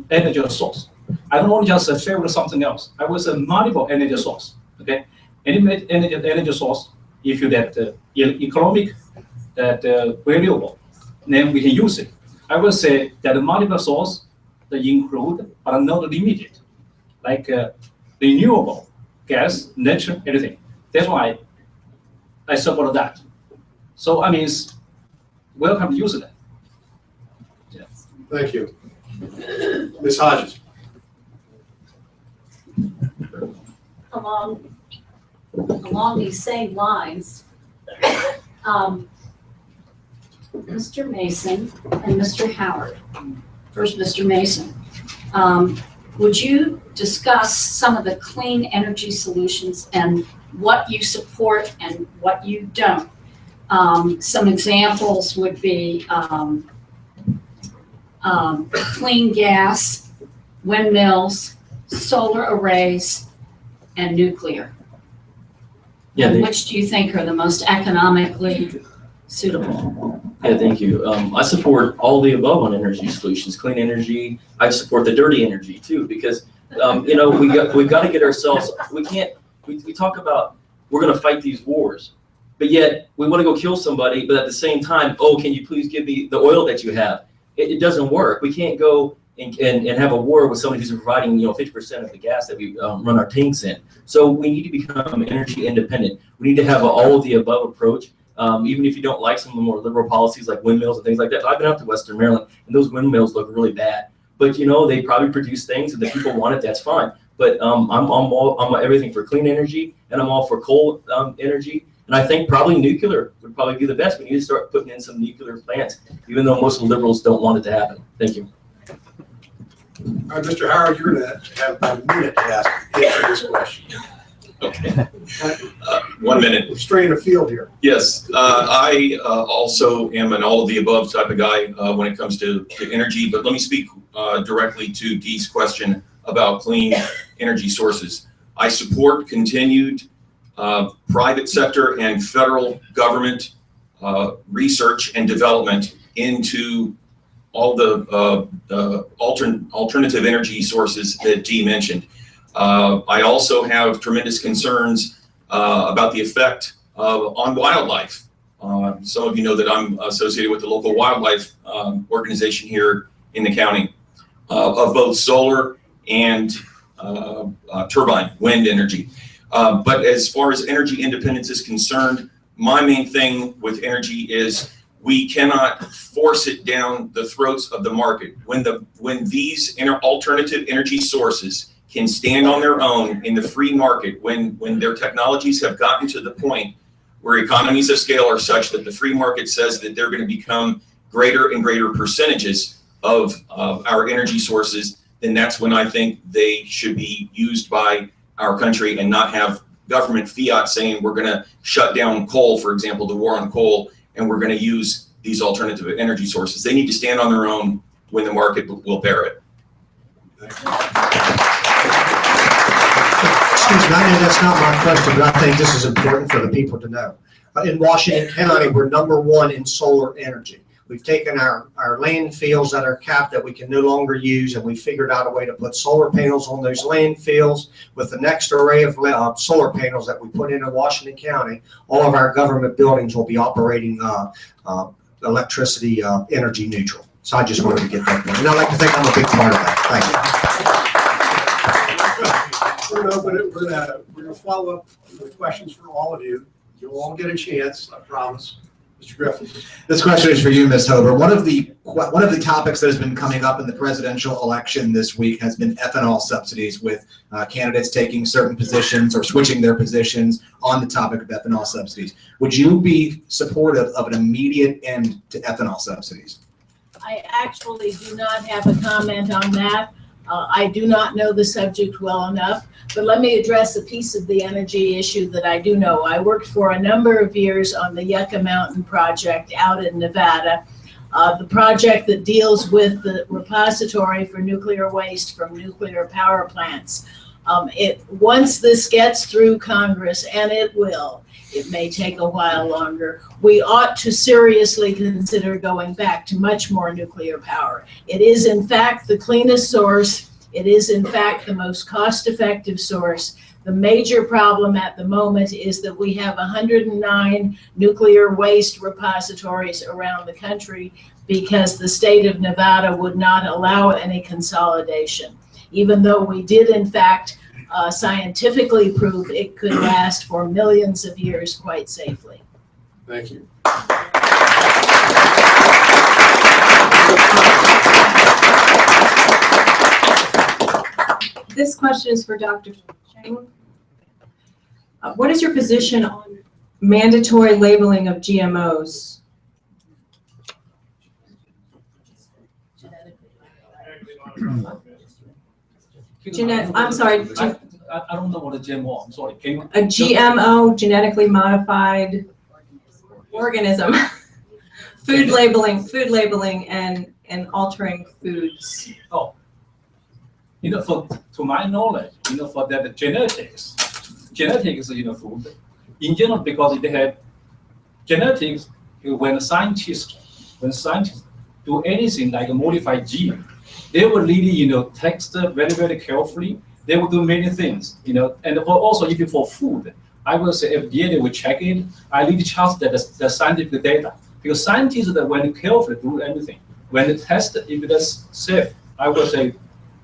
energy source. I don't want to just favor something else. I will say multiple energy source. Okay, any energy source, if you that economic, that valuable, then we can use it. I will say that multiple source they include but not limited, like renewable gas, nature, everything. That's why I support that. So I mean, welcome to use that. Yeah. Thank you. Ms. Hodges. Along these same lines, Mr. Mason and Mr. Howard. First, Mr. Mason. Would you discuss some of the clean energy solutions and what you support and what you don't? Some examples would be clean gas, windmills, solar arrays, and nuclear. Yeah, And which do you think are the most economically suitable? Yeah, thank you. I support all the above on energy solutions, clean energy. I support the dirty energy too, because we've got to get ourselves. We can't. We talk about we're going to fight these wars, but yet we want to go kill somebody. But at the same time, oh, can you please give me the oil that you have? It doesn't work. We can't go and have a war with somebody who's providing 50% of the gas that we run our tanks in. So we need to become energy independent. We need to have an all of the above approach. Even if you don't like some of the more liberal policies like windmills and things like that. I've been up to Western Maryland and those windmills look really bad, but they probably produce things and the people want it, that's fine. But I'm everything for clean energy and I'm all for coal energy. And I think probably nuclear would probably be the best. We need to start putting in some nuclear plants, even though most of the liberals don't want it to happen. Thank you. All right, Mr. Howard, you're going to have about a minute to answer this question. Okay. 1 minute. We're straining a field here. Yes, I also am an all of the above type of guy when it comes to energy, but let me speak directly to Dee's question about clean energy sources. I support continued private sector and federal government research and development into all the alternative energy sources that Dee mentioned. I also have tremendous concerns about the effect on wildlife. Some of you know that I'm associated with the local wildlife organization here in the county of both solar and turbine wind energy. But as far as energy independence is concerned, my main thing with energy is we cannot force it down the throats of the market. When these alternative energy sources can stand on their own in the free market, when their technologies have gotten to the point where economies of scale are such that the free market says that they're going to become greater and greater percentages of our energy sources, then that's when I think they should be used by our country and not have government fiat saying we're going to shut down coal, for example, the war on coal, and we're going to use these alternative energy sources. They need to stand on their own when the market will bear it. Excuse me, I know that's not my question, but I think this is important for the people to know. In Washington County, we're #1 in solar energy. We've taken our landfills that are capped that we can no longer use, and we figured out a way to put solar panels on those landfills. With the next array of solar panels that we put in Washington County, all of our government buildings will be operating electricity energy neutral. So I just wanted to get that point. And I'd like to think I'm a big part of that. Thank you. We're going to follow up with questions for all of you. You'll all get a chance, I promise. Mr. Griffin. This question is for you, Ms. Hober. One of the topics that has been coming up in the presidential election this week has been ethanol subsidies, with candidates taking certain positions or switching their positions on the topic of ethanol subsidies. Would you be supportive of an immediate end to ethanol subsidies? I actually do not have a comment on that. I do not know the subject well enough, but let me address a piece of the energy issue that I do know. I worked for a number of years on the Yucca Mountain project out in Nevada, the project that deals with the repository for nuclear waste from nuclear power plants. Once this gets through Congress, and it will, it may take a while longer, we ought to seriously consider going back to much more nuclear power. It is in fact the cleanest source. It is in fact the most cost-effective source. The major problem at the moment is that we have 109 nuclear waste repositories around the country because the state of Nevada would not allow any consolidation, even though we did in fact scientifically prove it could last for millions of years quite safely. Thank you. This question is for Dr. Chang. What is your position on mandatory labeling of GMOs? I'm sorry. I don't know what a GMO. I'm sorry. Can you? A GMO, genetically modified organism. food labeling, and altering foods. Oh, to my knowledge, for that genetics, food in general, because they have genetics. When scientists do anything like a modified gene, they will really, test very, very carefully. They will do many things, and also if for food, I will say FDA, they will check it. I really trust that the scientific data, because scientists that when carefully do anything, when they test if it's safe, I will say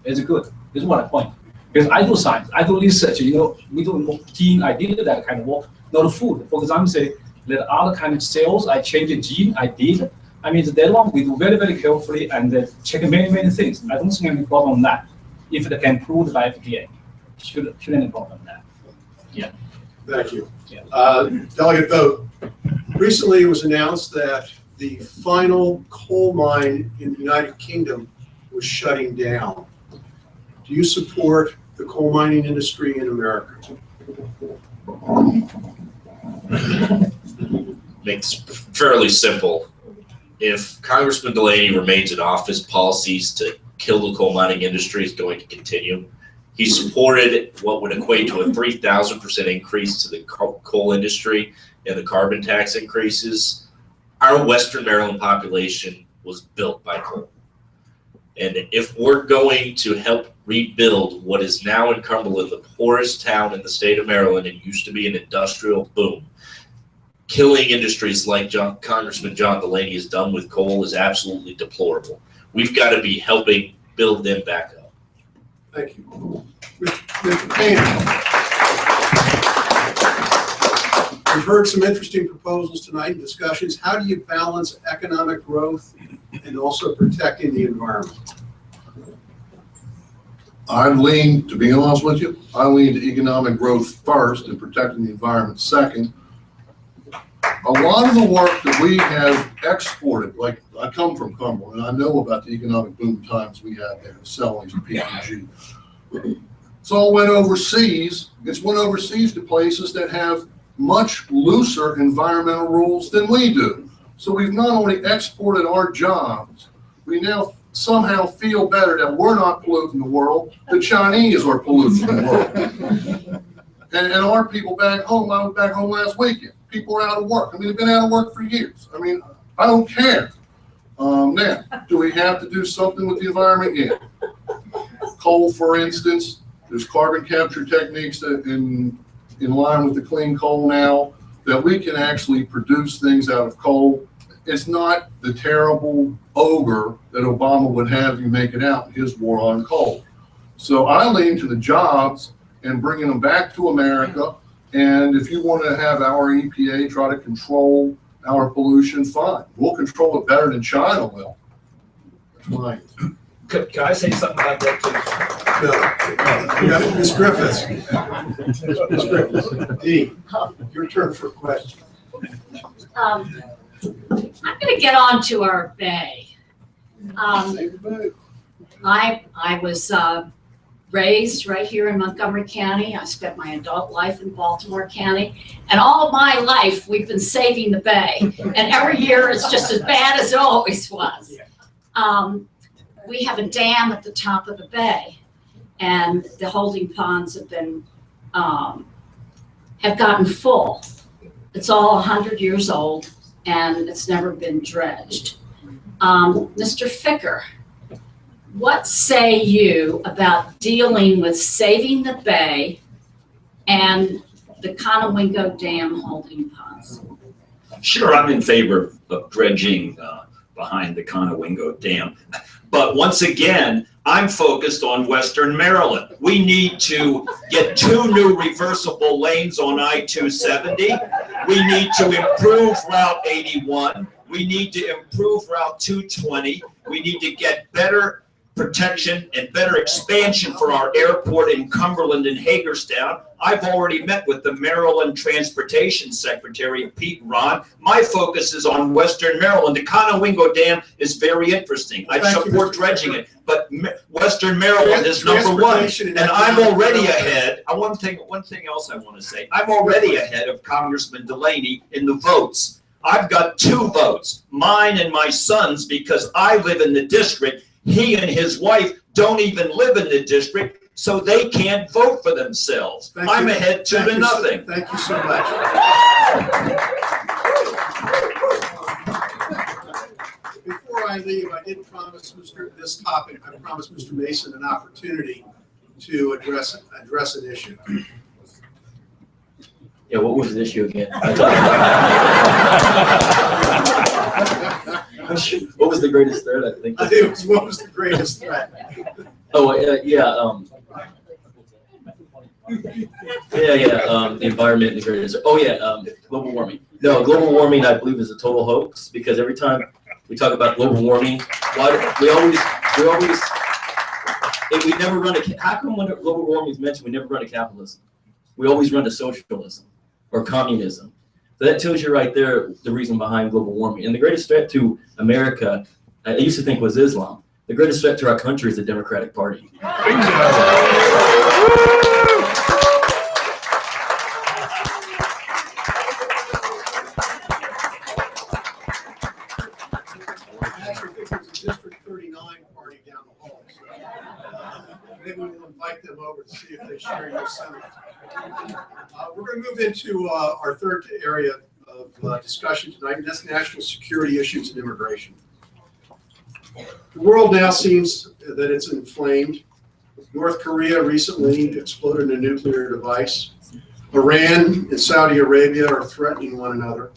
it's good. This is one point. Because I do science, I do research, we do gene, I did that kind of work, not food. For example, say that other kind of cells, I change a gene, I did. I mean, that one we do very, very carefully and check many, many things. I don't see any problem on that. If they can prove by FDA, shouldn't any problem on that. Yeah. Thank you. Yeah. Delegate vote. Recently, it was announced that the final coal mine in the United Kingdom was shutting down. Do you support the coal mining industry in America? Makes fairly simple. If Congressman Delaney remains in office, policies to kill the coal mining industry is going to continue. He supported what would equate to a 3,000% increase to the coal industry and the carbon tax increases. Our Western Maryland population was built by coal. And if we're going to help rebuild what is now in Cumberland, the poorest town in the state of Maryland, and used to be an industrial boom, killing industries like Congressman John Delaney has done with coal is absolutely deplorable. We've got to be helping build them back up. Thank you. Mr. Payne. We've heard some interesting proposals tonight and discussions. How do you balance economic growth and also protecting the environment? To be honest with you, I lean to economic growth first and protecting the environment second. A lot of the work that we have exported, like I come from Cumberland, and I know about the economic boom times we had there, Sellings and PPG. It's all went overseas. It's went overseas to places that have much looser environmental rules than we do. So we've not only exported our jobs, we now somehow feel better that we're not polluting the world, the Chinese are polluting the world. And are people back home? I was back home last weekend. People are out of work. I mean, they've been out of work for years. I mean, I don't care. Now, do we have to do something with the environment? Yeah. Coal, for instance, there's carbon capture techniques that in line with the clean coal now that we can actually produce things out of coal. It's not the terrible ogre that Obama would have you make it out in his war on coal. So I lean to the jobs and bringing them back to America. And if you want to have our EPA try to control our pollution, fine. We'll control it better than China will. That's mine. Can I say something about that too? No. Ms. Griffiths. Ms. Griffiths. Dee, your turn for a question. I'm going to get on to our bay. I was raised right here in Montgomery County. I spent my adult life in Baltimore County. And all of my life, we've been saving the bay. And every year it's just as bad as it always was. We have a dam at the top of the bay. And the holding ponds have been, have gotten full. It's all 100 years old and it's never been dredged. Mr. Ficker, what say you about dealing with saving the bay and the Conowingo Dam holding ponds? Sure, I'm in favor of dredging behind the Conowingo Dam. But once again, I'm focused on Western Maryland. We need to get 2 new reversible lanes on I-270. We need to improve Route 81. We need to improve Route 220. We need to get better protection and better expansion for our airport in Cumberland and Hagerstown. I've already met with the Maryland Transportation Secretary, Pete Ron. My focus is on Western Maryland. The Conowingo Dam is very interesting. I support dredging it, but Western Maryland is number 1. And I'm already ahead. One thing else I want to say. I'm already ahead of Congressman Delaney in the votes. I've got 2 votes, mine and my son's, because I live in the district. He and his wife don't even live in the district, so they can't vote for themselves. I'm ahead 2 to nothing. Thank you so much. Before I leave, I did promise this topic, I promised Mr. Mason an opportunity to address an issue. Yeah, what was the issue again? What was the greatest threat? I think it was, what was the greatest threat? Oh, the environment and the greatest. Global warming. No, global warming, I believe, is a total hoax, because every time we talk about global warming, we never run how come when global warming is mentioned, we never run to capitalism? We always run to socialism or communism. So that tells you right there the reason behind global warming. And the greatest threat to America, I used to think, was Islam. The greatest threat to our country is the Democratic Party. Maybe we'll invite them over to see if they share your sentiment. We're going to move into our third area of discussion tonight, and that's national security issues and immigration. The world now seems that it's inflamed. North Korea recently exploded a nuclear device. Iran and Saudi Arabia are threatening one another.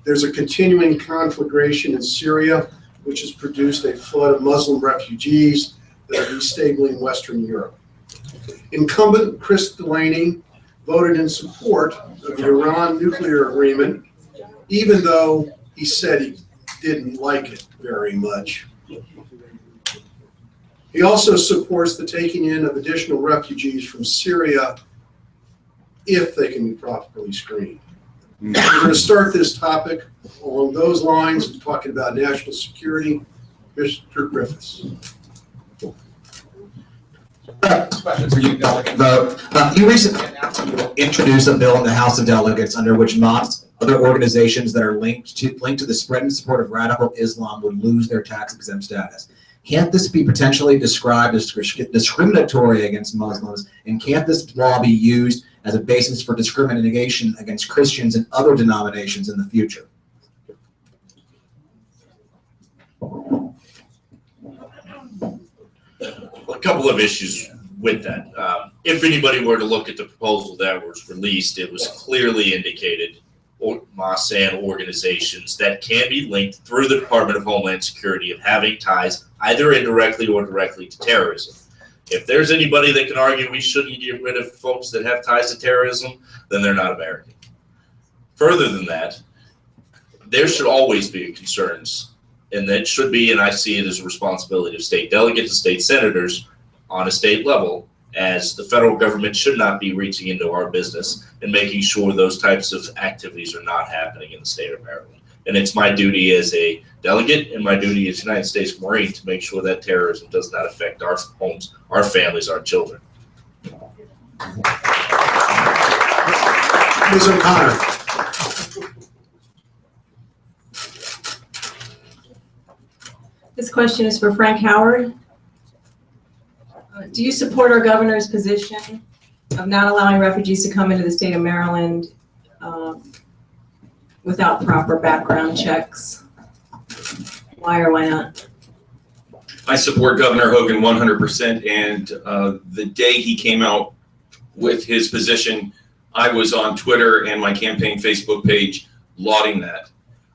There's a continuing conflagration in Syria, which has produced a flood of Muslim refugees that are destabilizing Western Europe. Incumbent Chris Delaney voted in support of the Iran nuclear agreement, even though he said he didn't like it very much. He also supports the taking in of additional refugees from Syria if they can be properly screened. We're going to start this topic along those lines, talking about national security. Mr. Griffiths. Question for you, Delegate Vogt. You recently announced you will introduce a bill in the House of Delegates under which mosques, other organizations that are linked to the spread and support of radical Islam would lose their tax-exempt status. Can't this be potentially described as discriminatory against Muslims? And can't this law be used as a basis for discrimination against Christians and other denominations in the future? A couple of issues with that. If anybody were to look at the proposal that was released, it was clearly indicated Masan organizations that can be linked through the Department of Homeland Security of having ties either indirectly or directly to terrorism. If there's anybody that can argue we shouldn't get rid of folks that have ties to terrorism, then they're not American. Further than that, there should always be concerns, and that should be, and I see it as a responsibility of state delegates and state senators on a state level, as the federal government should not be reaching into our business and making sure those types of activities are not happening in the state of Maryland. And it's my duty as a delegate and my duty as United States Marine to make sure that terrorism does not affect our homes, our families, our children. Ms. O'Connor. This question is for Frank Howard. Do you support our governor's position of not allowing refugees to come into the state of Maryland without proper background checks? Why or why not? I support Governor Hogan 100%, and the day he came out with his position, I was on Twitter and my campaign Facebook page lauding that.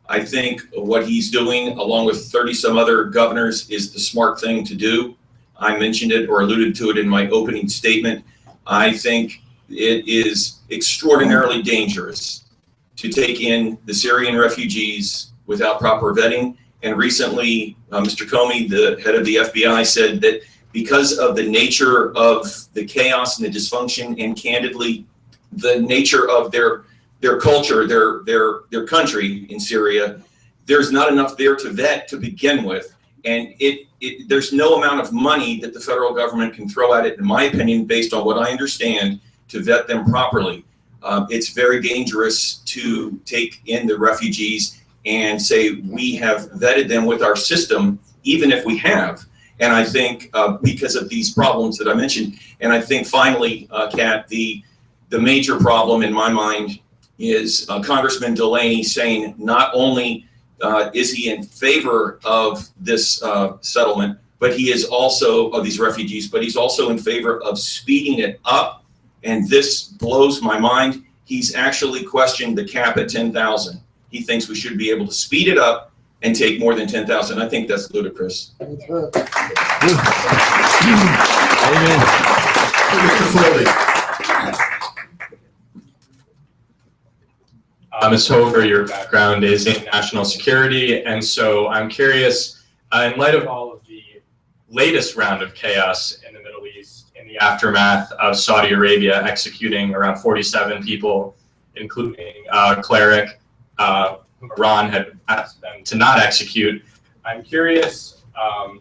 I think what he's doing, along with 30 some other governors, is the smart thing to do. I mentioned it or alluded to it in my opening statement. I think it is extraordinarily dangerous to take in the Syrian refugees without proper vetting. And recently, Mr. Comey, the head of the FBI, said that because of the nature of the chaos and the dysfunction, and candidly, the nature of their culture, their country in Syria, there's not enough there to vet to begin with. And there's no amount of money that the federal government can throw at it, in my opinion, based on what I understand, to vet them properly. It's very dangerous to take in the refugees and say we have vetted them with our system, even if we have. And I think because of these problems that I mentioned, and I think finally, Kat, the major problem in my mind is Congressman Delaney saying not only is he in favor of this settlement, but he is also of these refugees, but he's also in favor of speeding it up. And this blows my mind. He's actually questioned the cap at 10,000. He thinks we should be able to speed it up and take more than 10,000. I think that's ludicrous. Amen. Ms. Hofer, your background is in national security, and so I'm curious, in light of all of the latest round of chaos in the Middle East, in the aftermath of Saudi Arabia executing around 47 people, including a cleric whom Iran had asked them to not execute, I'm curious, and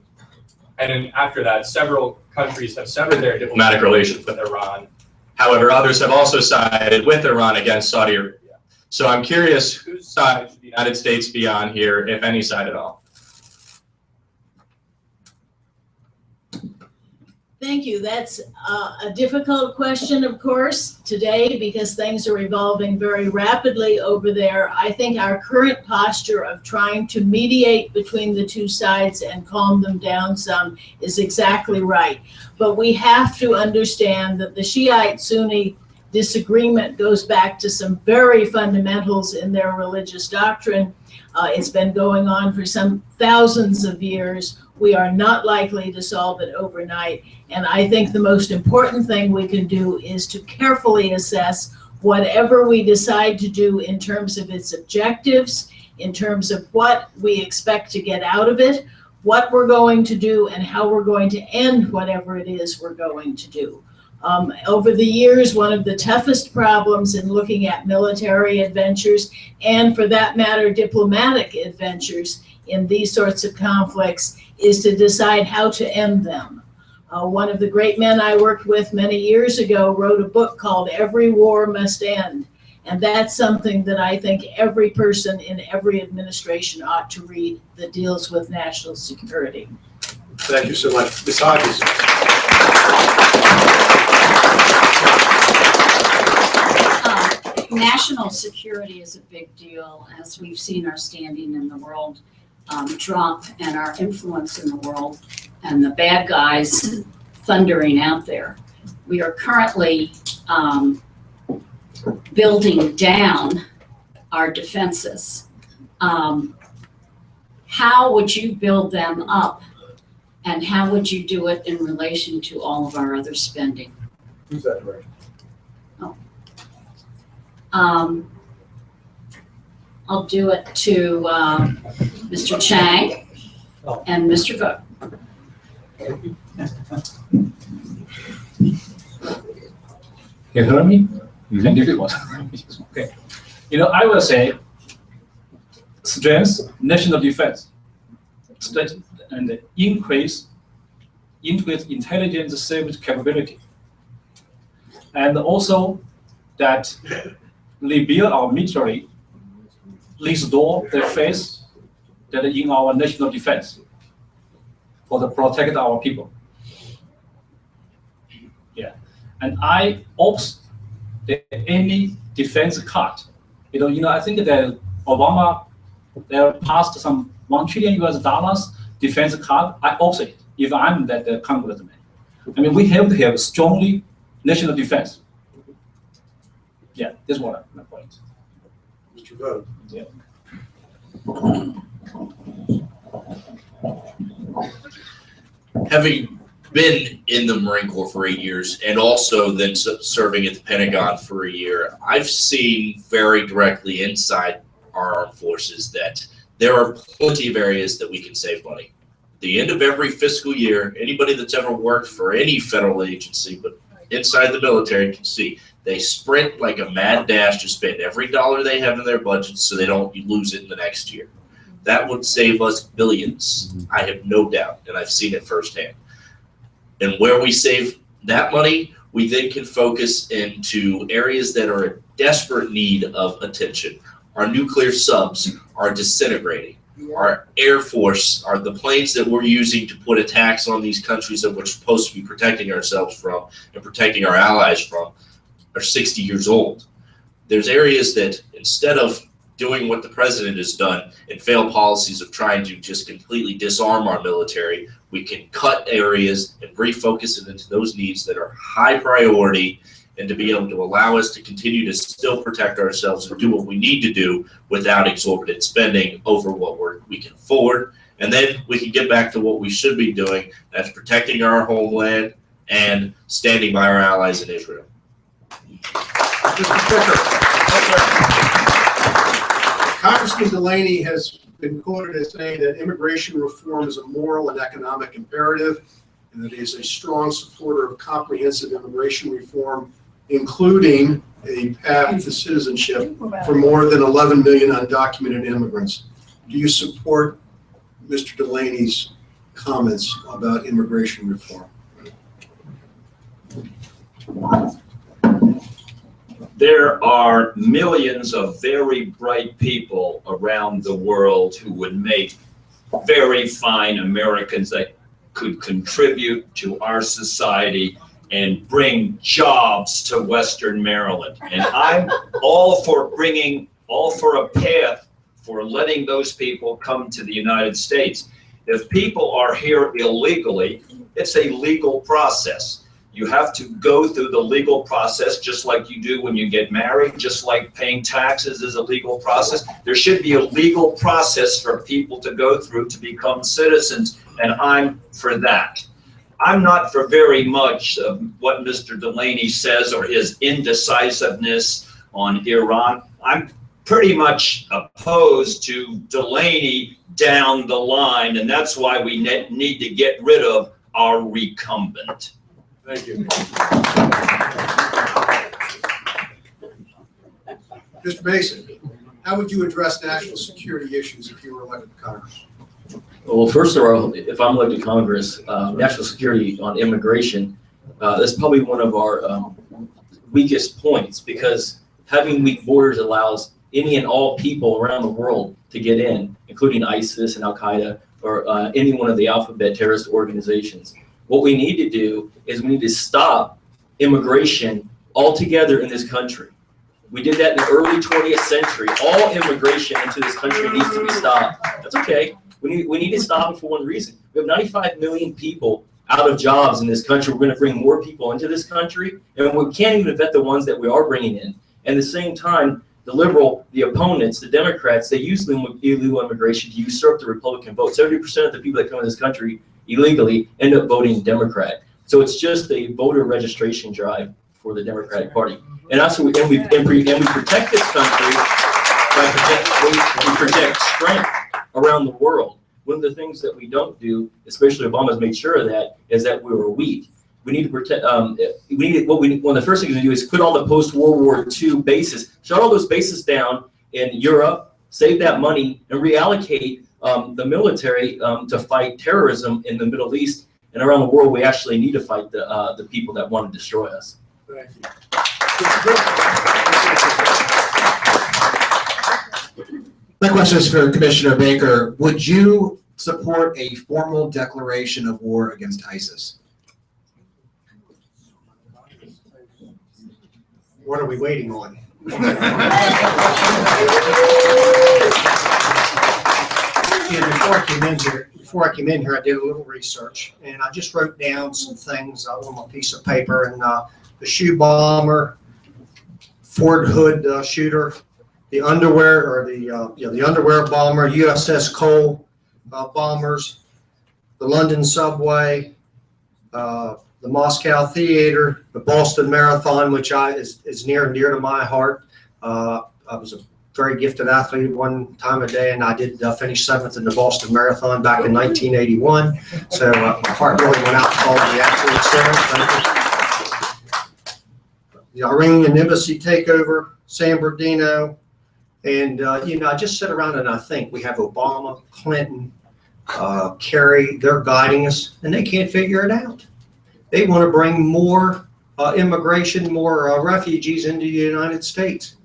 then after that, several countries have severed their diplomatic relations with Iran. However, others have also sided with Iran against Saudi Arabia. So I'm curious, whose side should the United States be on here, if any side at all? Thank you. That's a difficult question, of course, today, because things are evolving very rapidly over there. I think our current posture of trying to mediate between the two sides and calm them down some is exactly right. But we have to understand that the Shiite-Sunni disagreement goes back to some very fundamentals in their religious doctrine. It's been going on for some thousands of years. We are not likely to solve it overnight. And I think the most important thing we can do is to carefully assess whatever we decide to do in terms of its objectives, in terms of what we expect to get out of it, what we're going to do, and how we're going to end whatever it is we're going to do. Over the years, one of the toughest problems in looking at military adventures, and for that matter, diplomatic adventures in these sorts of conflicts, is to decide how to end them. One of the great men I worked with many years ago wrote a book called Every War Must End. And that's something that I think every person in every administration ought to read that deals with national security. Thank you so much. Ms. Hodges. national security is a big deal, as we've seen our standing in the world drop and our influence in the world and the bad guys thundering out there. We are currently building down our defenses. How would you build them up? And how would you do it in relation to all of our other spending? Who's that direction? I'll do it to Mr. Chang and Mr. Vogt. You hear me? Thank you. Okay. You know, I will say strength, national defense, and increase intelligence service capability. And also that rebuild our military, restore the faith that in our national defense for to protect our people. Yeah, and I oppose any defense cut. You know, I think that Obama they passed some $1 trillion defense cut. I oppose it if I'm that congressman. I mean, we have to have strongly national defense. Yeah, that's what my point. Mr. Vogt. Yeah. Having been in the Marine Corps for 8 years and also then serving at the Pentagon for a year, I've seen very directly inside our armed forces that there are plenty of areas that we can save money. At the end of every fiscal year, anybody that's ever worked for any federal agency, but inside the military can see they sprint like a mad dash to spend every dollar they have in their budget so they don't lose it in the next year. That would save us billions, I have no doubt, and I've seen it firsthand. And where we save that money, we then can focus into areas that are in desperate need of attention. Our nuclear subs are disintegrating. Our Air Force are the planes that we're using to put attacks on these countries that we're supposed to be protecting ourselves from and protecting our allies from are 60 years old. There's areas that instead of doing what the president has done and failed policies of trying to just completely disarm our military, we can cut areas and refocus it into those needs that are high priority and to be able to allow us to continue to still protect ourselves and do what we need to do without exorbitant spending over what we can afford. And then we can get back to what we should be doing, that's protecting our homeland and standing by our allies in Israel. Mr. Booker. Congressman Delaney has been quoted as saying that immigration reform is a moral and economic imperative, and that he is a strong supporter of comprehensive immigration reform, including a path to citizenship for more than 11 million undocumented immigrants. Do you support Mr. Delaney's comments about immigration reform? There are millions of very bright people around the world who would make very fine Americans that could contribute to our society and bring jobs to Western Maryland. And I'm all for a path for letting those people come to the United States. If people are here illegally, it's a legal process. You have to go through the legal process just like you do when you get married, just like paying taxes is a legal process. There should be a legal process for people to go through to become citizens, and I'm for that. I'm not for very much of what Mr. Delaney says or his indecisiveness on Iran. I'm pretty much opposed to Delaney down the line, and that's why we need to get rid of our recumbent. Thank you. Mr. Mason, how would you address national security issues if you were elected to Congress? Well, first of all, if I'm elected to Congress, national security on immigration, that's probably one of our weakest points, because having weak borders allows any and all people around the world to get in, including ISIS and Al-Qaeda or any one of the alphabet terrorist organizations. What we need to do is we need to stop immigration altogether in this country. We did that in the early 20th century. All immigration into this country needs to be stopped. That's okay. We need to stop it for one reason. We have 95 million people out of jobs in this country. We're going to bring more people into this country, and we can't even vet the ones that we are bringing in. And at the same time, the opponents, the Democrats, they use illegal immigration to usurp the Republican vote. 70% of the people that come in this country illegally end up voting Democrat. So it's just a voter registration drive for the Democratic Party. And also, we protect this country by we project strength around the world. One of the things that we don't do, especially Obama's made sure of that, is that we were weak. We need to protect. One of the first things we do is put all the post-World War II bases, shut all those bases down in Europe, save that money, and reallocate the military to fight terrorism in the Middle East and around the world. We actually need to fight the people that want to destroy us. Thank you. My question is for Commissioner Baker. Would you support a formal declaration of war against ISIS? What are we waiting on? Before I came in here, I did a little research, and I just wrote down some things on a piece of paper. And the shoe bomber, Ford Hood shooter, the underwear or the underwear bomber, USS Cole bombers, the London subway, the Moscow Theater, the Boston Marathon, which is near and dear to my heart. I was a very gifted athlete one time a day, and I did finish 7th in the Boston Marathon back in 1981. So my heart really went out to all the athletes there. The Iranian embassy takeover, San Bernardino, and I just sit around and I think we have Obama, Clinton, Kerry. They're guiding us, and they can't figure it out. They want to bring more immigration, more refugees into the United States.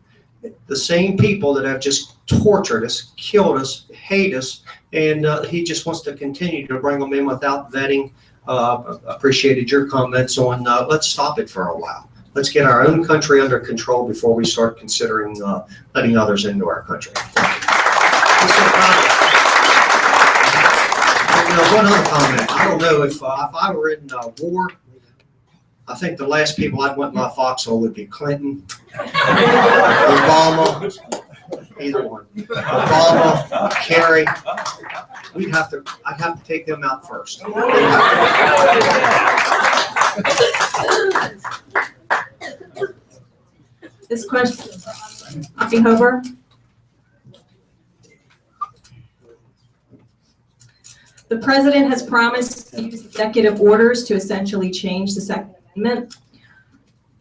The same people that have just tortured us, killed us, hate us, and he just wants to continue to bring them in without vetting. Appreciated your comments on let's stop it for a while. Let's get our own country under control before we start considering letting others into our country. One other comment. I don't know if I were in war, I think the last people I'd want in my foxhole would be Clinton, Obama, either one. Obama, Kerry. I'd have to take them out first. This question, Dr. Hober. The president has promised to use executive orders to essentially change the Second Amendment.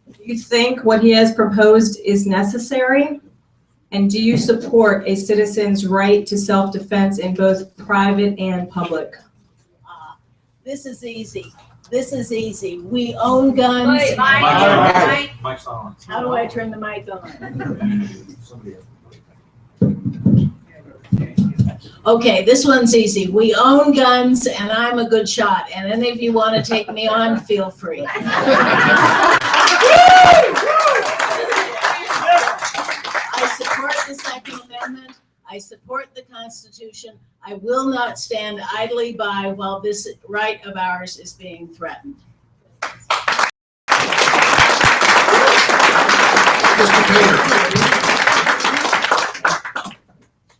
Do you think what he has proposed is necessary? And do you support a citizen's right to self-defense in both private and public? This is easy. This is easy. We own guns. Mic's on. How do I turn the mic on? Okay, this one's easy. We own guns, and I'm a good shot. And any of you want to take me on, feel free. I support the Second Amendment. I support the Constitution. I will not stand idly by while this right of ours is being threatened. Mr. Painter,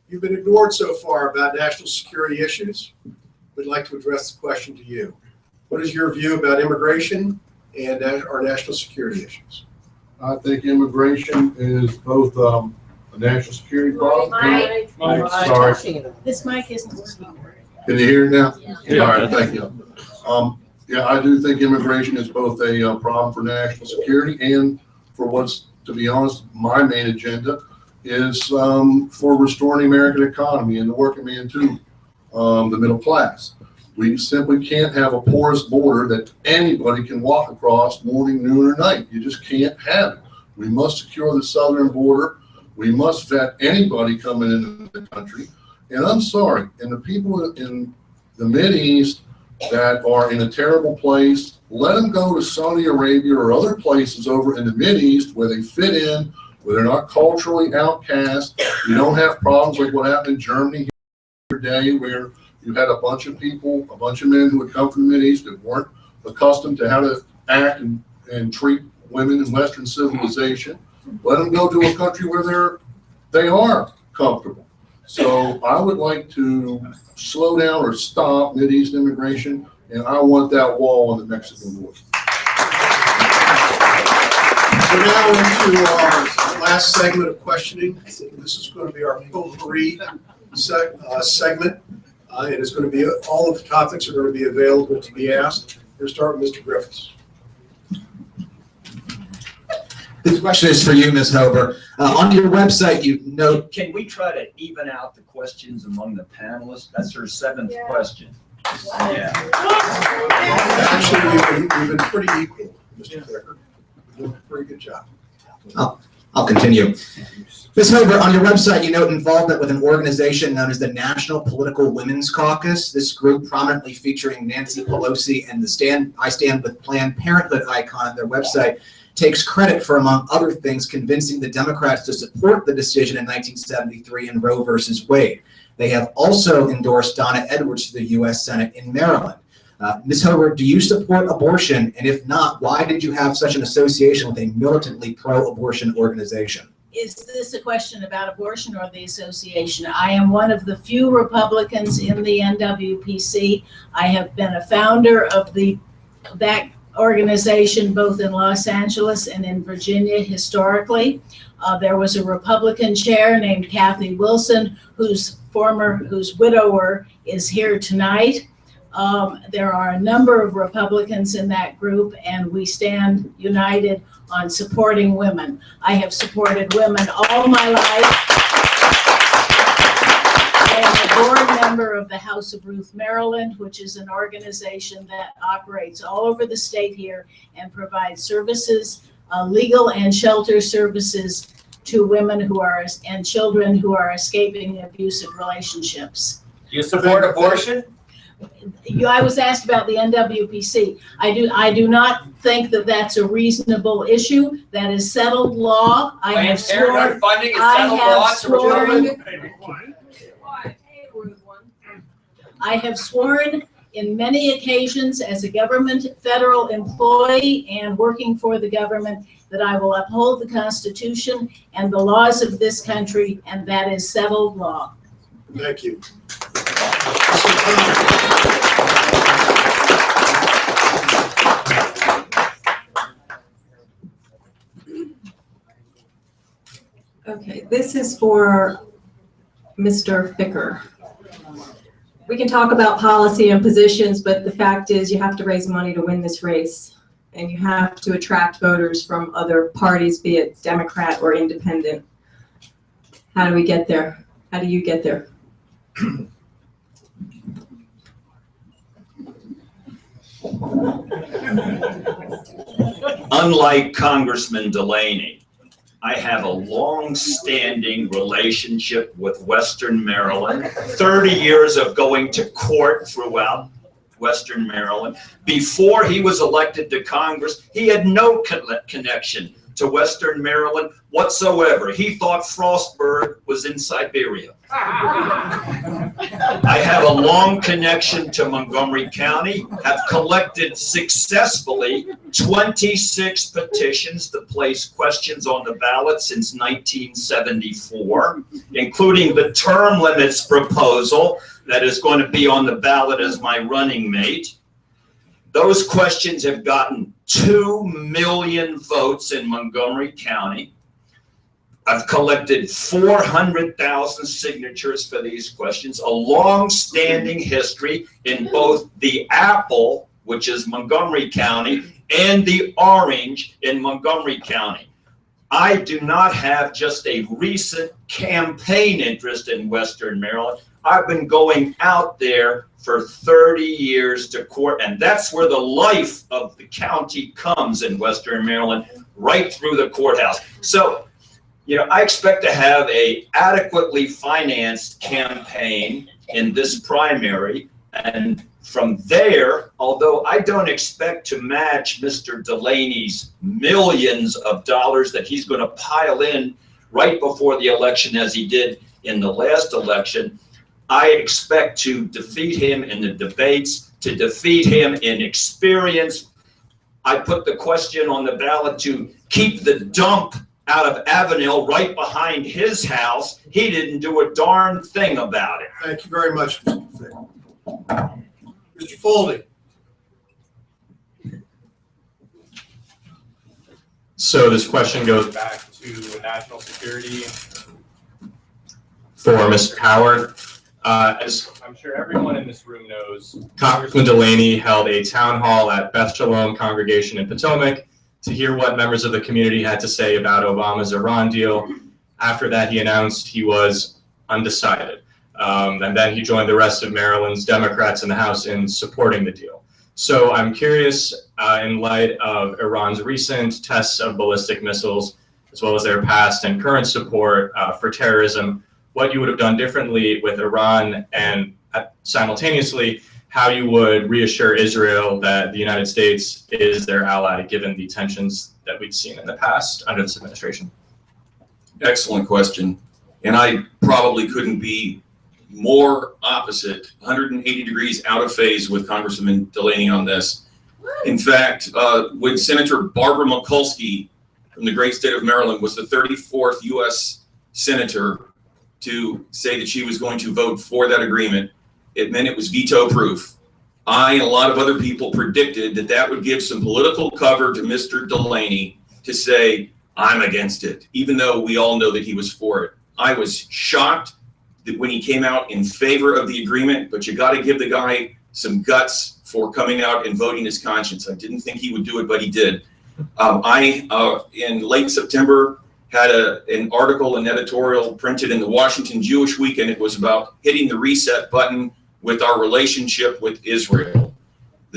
you've been ignored so far about national security issues. We'd like to address the question to you. What is your view about immigration and our national security issues? I think immigration is both a national security problem. Sorry. This mic isn't working. Can you hear it now? Yeah. All right, thank you. Yeah, I do think immigration is both a problem for national security and for what's, to be honest, my main agenda is for restoring the American economy and the working man to the middle class. We simply can't have a porous border that anybody can walk across morning, noon, or night. You just can't have it. We must secure the southern border. We must vet anybody coming into the country. And I'm sorry, and the people in the Mideast that are in a terrible place, let them go to Saudi Arabia or other places over in the Mideast where they fit in, where they're not culturally outcast. You don't have problems like what happened in Germany today, where you had a bunch of people, a bunch of men who had come from the Mideast that weren't accustomed to how to act and treat women in Western civilization. Let them go to a country where they are comfortable. So I would like to slow down or stop Mideast immigration, and I want that wall on the Mexican border. We're now into our last segment of questioning. This is going to be our potpourri segment. And it's going to be, all of the topics are going to be available to be asked. We're starting with Mr. Griffiths. This question is for you, Ms. Hober. On your website, you note. Can we try to even out the questions among the panelists? That's her seventh question. Yeah. Actually, we've been pretty equal, Mr. Becker. You're doing a pretty good job. I'll continue. Ms. Hober, on your website, you note involvement with an organization known as the National Political Women's Caucus. This group, prominently featuring Nancy Pelosi and the I Stand with Planned Parenthood icon on their website, takes credit for, among other things, convincing the Democrats to support the decision in 1973 in Roe versus Wade. They have also endorsed Donna Edwards to the U.S. Senate in Maryland. Ms. Hober, do you support abortion? And if not, why did you have such an association with a militantly pro-abortion organization? Is this a question about abortion or the association? I am one of the few Republicans in the NWPC. I have been a founder of that organization both in Los Angeles and in Virginia historically. There was a Republican chair named Kathy Wilson, whose widower is here tonight. There are a number of Republicans in that group, and we stand united on supporting women. I have supported women all my life. I am a board member of the House of Ruth Maryland, which is an organization that operates all over the state here and provides services, legal and shelter services to women and children who are escaping abusive relationships. Do you support abortion? I was asked about the NWPC. I do not think that that's a reasonable issue. That is settled law. I have sworn. Funding is settled law. I have sworn in many occasions as a government federal employee and working for the government that I will uphold the Constitution and the laws of this country, and that is settled law. Thank you. Okay, this is for Mr. Ficker. We can talk about policy and positions, but the fact is you have to raise money to win this race, and you have to attract voters from other parties, be it Democrat or independent. How do we get there? How do you get there? Unlike Congressman Delaney, I have a long-standing relationship with Western Maryland, 30 years of going to court throughout Western Maryland. Before he was elected to Congress, he had no connection to Western Maryland whatsoever. He thought Frostburg was in Siberia. I have a long connection to Montgomery County, have collected successfully 26 petitions to place questions on the ballot since 1974, including the term limits proposal that is going to be on the ballot as my running mate. Those questions have gotten 2 million votes in Montgomery County. I've collected 400,000 signatures for these questions, a long-standing history in both the Apple, which is Montgomery County, and the Orange in Montgomery County. I do not have just a recent campaign interest in Western Maryland. I've been going out there for 30 years to court, and that's where the life of the county comes in Western Maryland, right through the courthouse. So, you know, I expect to have a adequately financed campaign in this primary, And from there, although I don't expect to match Mr. Delaney's millions of dollars that he's going to pile in right before the election as he did in the last election, I expect to defeat him in the debates, to defeat him in experience. I put the question on the ballot to keep the dump out of Avenel right behind his house. He didn't do a darn thing about it. Thank you very much, Mr. Fick. Mr. Foldy. So this question goes back to national security for Mr. Howard. As I'm sure everyone in this room knows, Congressman Delaney held a town hall at Beth Shalom Congregation in Potomac to hear what members of the community had to say about Obama's Iran deal. After that, he announced he was undecided. And then he joined the rest of Maryland's Democrats in the House in supporting the deal. So I'm curious, in light of Iran's recent tests of ballistic missiles, as well as their past and current support for terrorism, what you would have done differently with Iran, and simultaneously, how you would reassure Israel that the United States is their ally, given the tensions that we've seen in the past under this administration. Excellent question. And I probably couldn't be more opposite, 180 degrees out of phase with Congressman Delaney on this. In fact, when Senator Barbara Mikulski from the great state of Maryland was the 34th U.S. Senator to say that she was going to vote for that agreement, it meant it was veto proof. I and a lot of other people predicted that that would give some political cover to Mr. Delaney to say, I'm against it, even though we all know that he was for it. I was shocked that when he came out in favor of the agreement, but you got to give the guy some guts for coming out and voting his conscience. I didn't think he would do it, but he did. In late September, had an article, an editorial printed in the Washington Jewish Week, and it was about hitting the reset button with our relationship with Israel.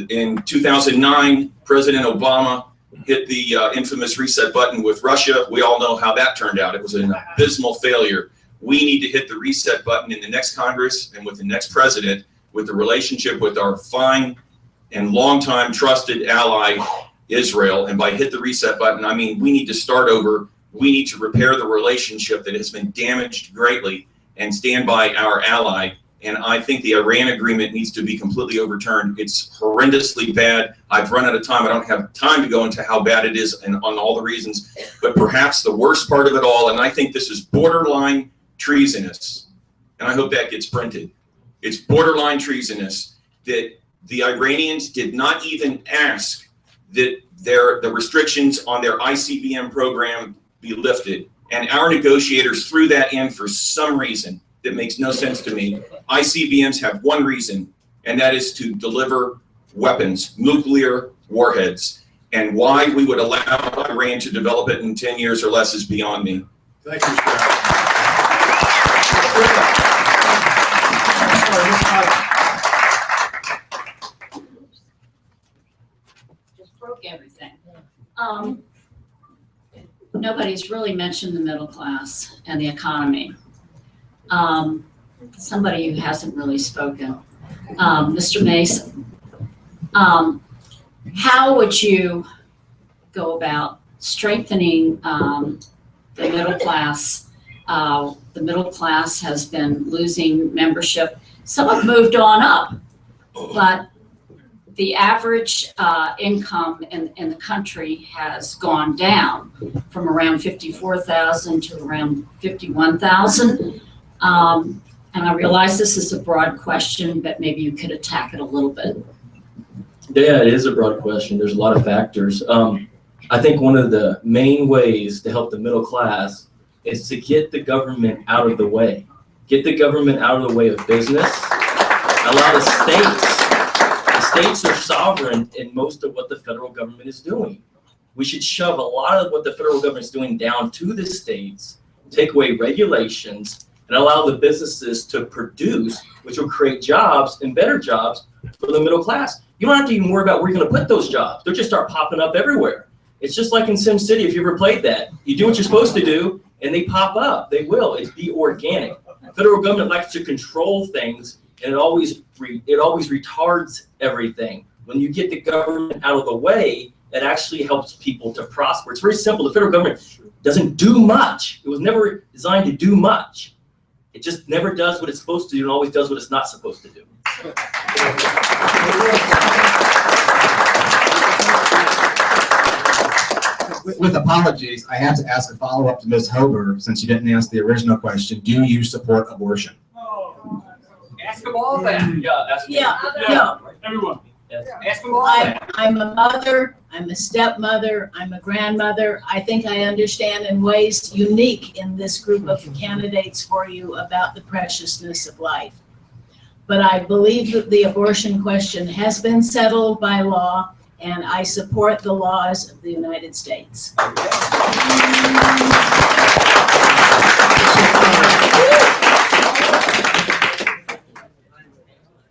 In 2009, President Obama hit the infamous reset button with Russia. We all know how that turned out. It was an abysmal failure. We need to hit the reset button in the next Congress and with the next president with the relationship with our fine and longtime trusted ally, Israel. And by hit the reset button, I mean we need to start over. We need to repair the relationship that has been damaged greatly and stand by our ally. And I think the Iran agreement needs to be completely overturned. It's horrendously bad. I've run out of time. I don't have time to go into how bad it is and on all the reasons. But perhaps the worst part of it all, and I think this is borderline treasonous, and I hope that gets printed. It's borderline treasonous that the Iranians did not even ask that the restrictions on their ICBM program be lifted. And our negotiators threw that in for some reason that makes no sense to me. ICBMs have one reason, and that is to deliver weapons, nuclear warheads. And why we would allow Iran to develop it in 10 years or less is beyond me. Thank you, Mr. Just broke everything. Nobody's really mentioned the middle class and the economy. Somebody who hasn't really spoken, Mr. Mason, how would you go about strengthening the middle class? The middle class has been losing membership. Some have moved on up, but the average income in the country has gone down from around 54,000 to around 51,000. And I realize this is a broad question, but maybe you could attack it a little bit. Yeah, it is a broad question. There's a lot of factors. I think one of the main ways to help the middle class is to get the government out of the way. Get the government out of the way of business. Allow the states are sovereign in most of what the federal government is doing. We should shove a lot of what the federal government is doing down to the states, take away regulations, and allow the businesses to produce, which will create jobs and better jobs for the middle class. You don't have to even worry about where you're going to put those jobs. They'll just start popping up everywhere. It's just like in SimCity, if you ever played that. You do what you're supposed to do, and they pop up. They will. It's be organic. The federal government likes to control things and it always retards everything. When you get the government out of the way, it actually helps people to prosper. It's very simple. The federal government doesn't do much. It was never designed to do much. It just never does what it's supposed to do and always does what it's not supposed to do. With apologies, I have to ask a follow-up to Ms. Hober, since you didn't answer the original question. Do you support abortion? Ask them all that. No. Everyone. Yes. Ask them all that. I'm a mother, I'm a stepmother, I'm a grandmother. I think I understand in ways unique in this group of candidates for you about the preciousness of life. But I believe that the abortion question has been settled by law, and I support the laws of the United States.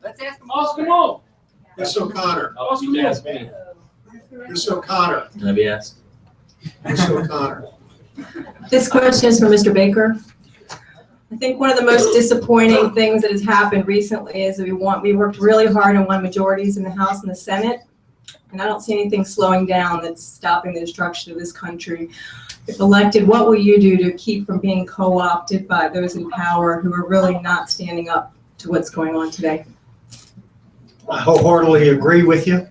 Let's ask them all. Ms. O'Connor. Oh, you can ask me. Ms. O'Connor. Can I be asked? Ms. O'Connor. This question is for Mr. Baker. I think one of the most disappointing things that has happened recently is we worked really hard and won majorities in the House and the Senate, and I don't see anything slowing down that's stopping the destruction of this country. If elected, what will you do to keep from being co-opted by those in power who are really not standing up to what's going on today? I wholeheartedly agree with you.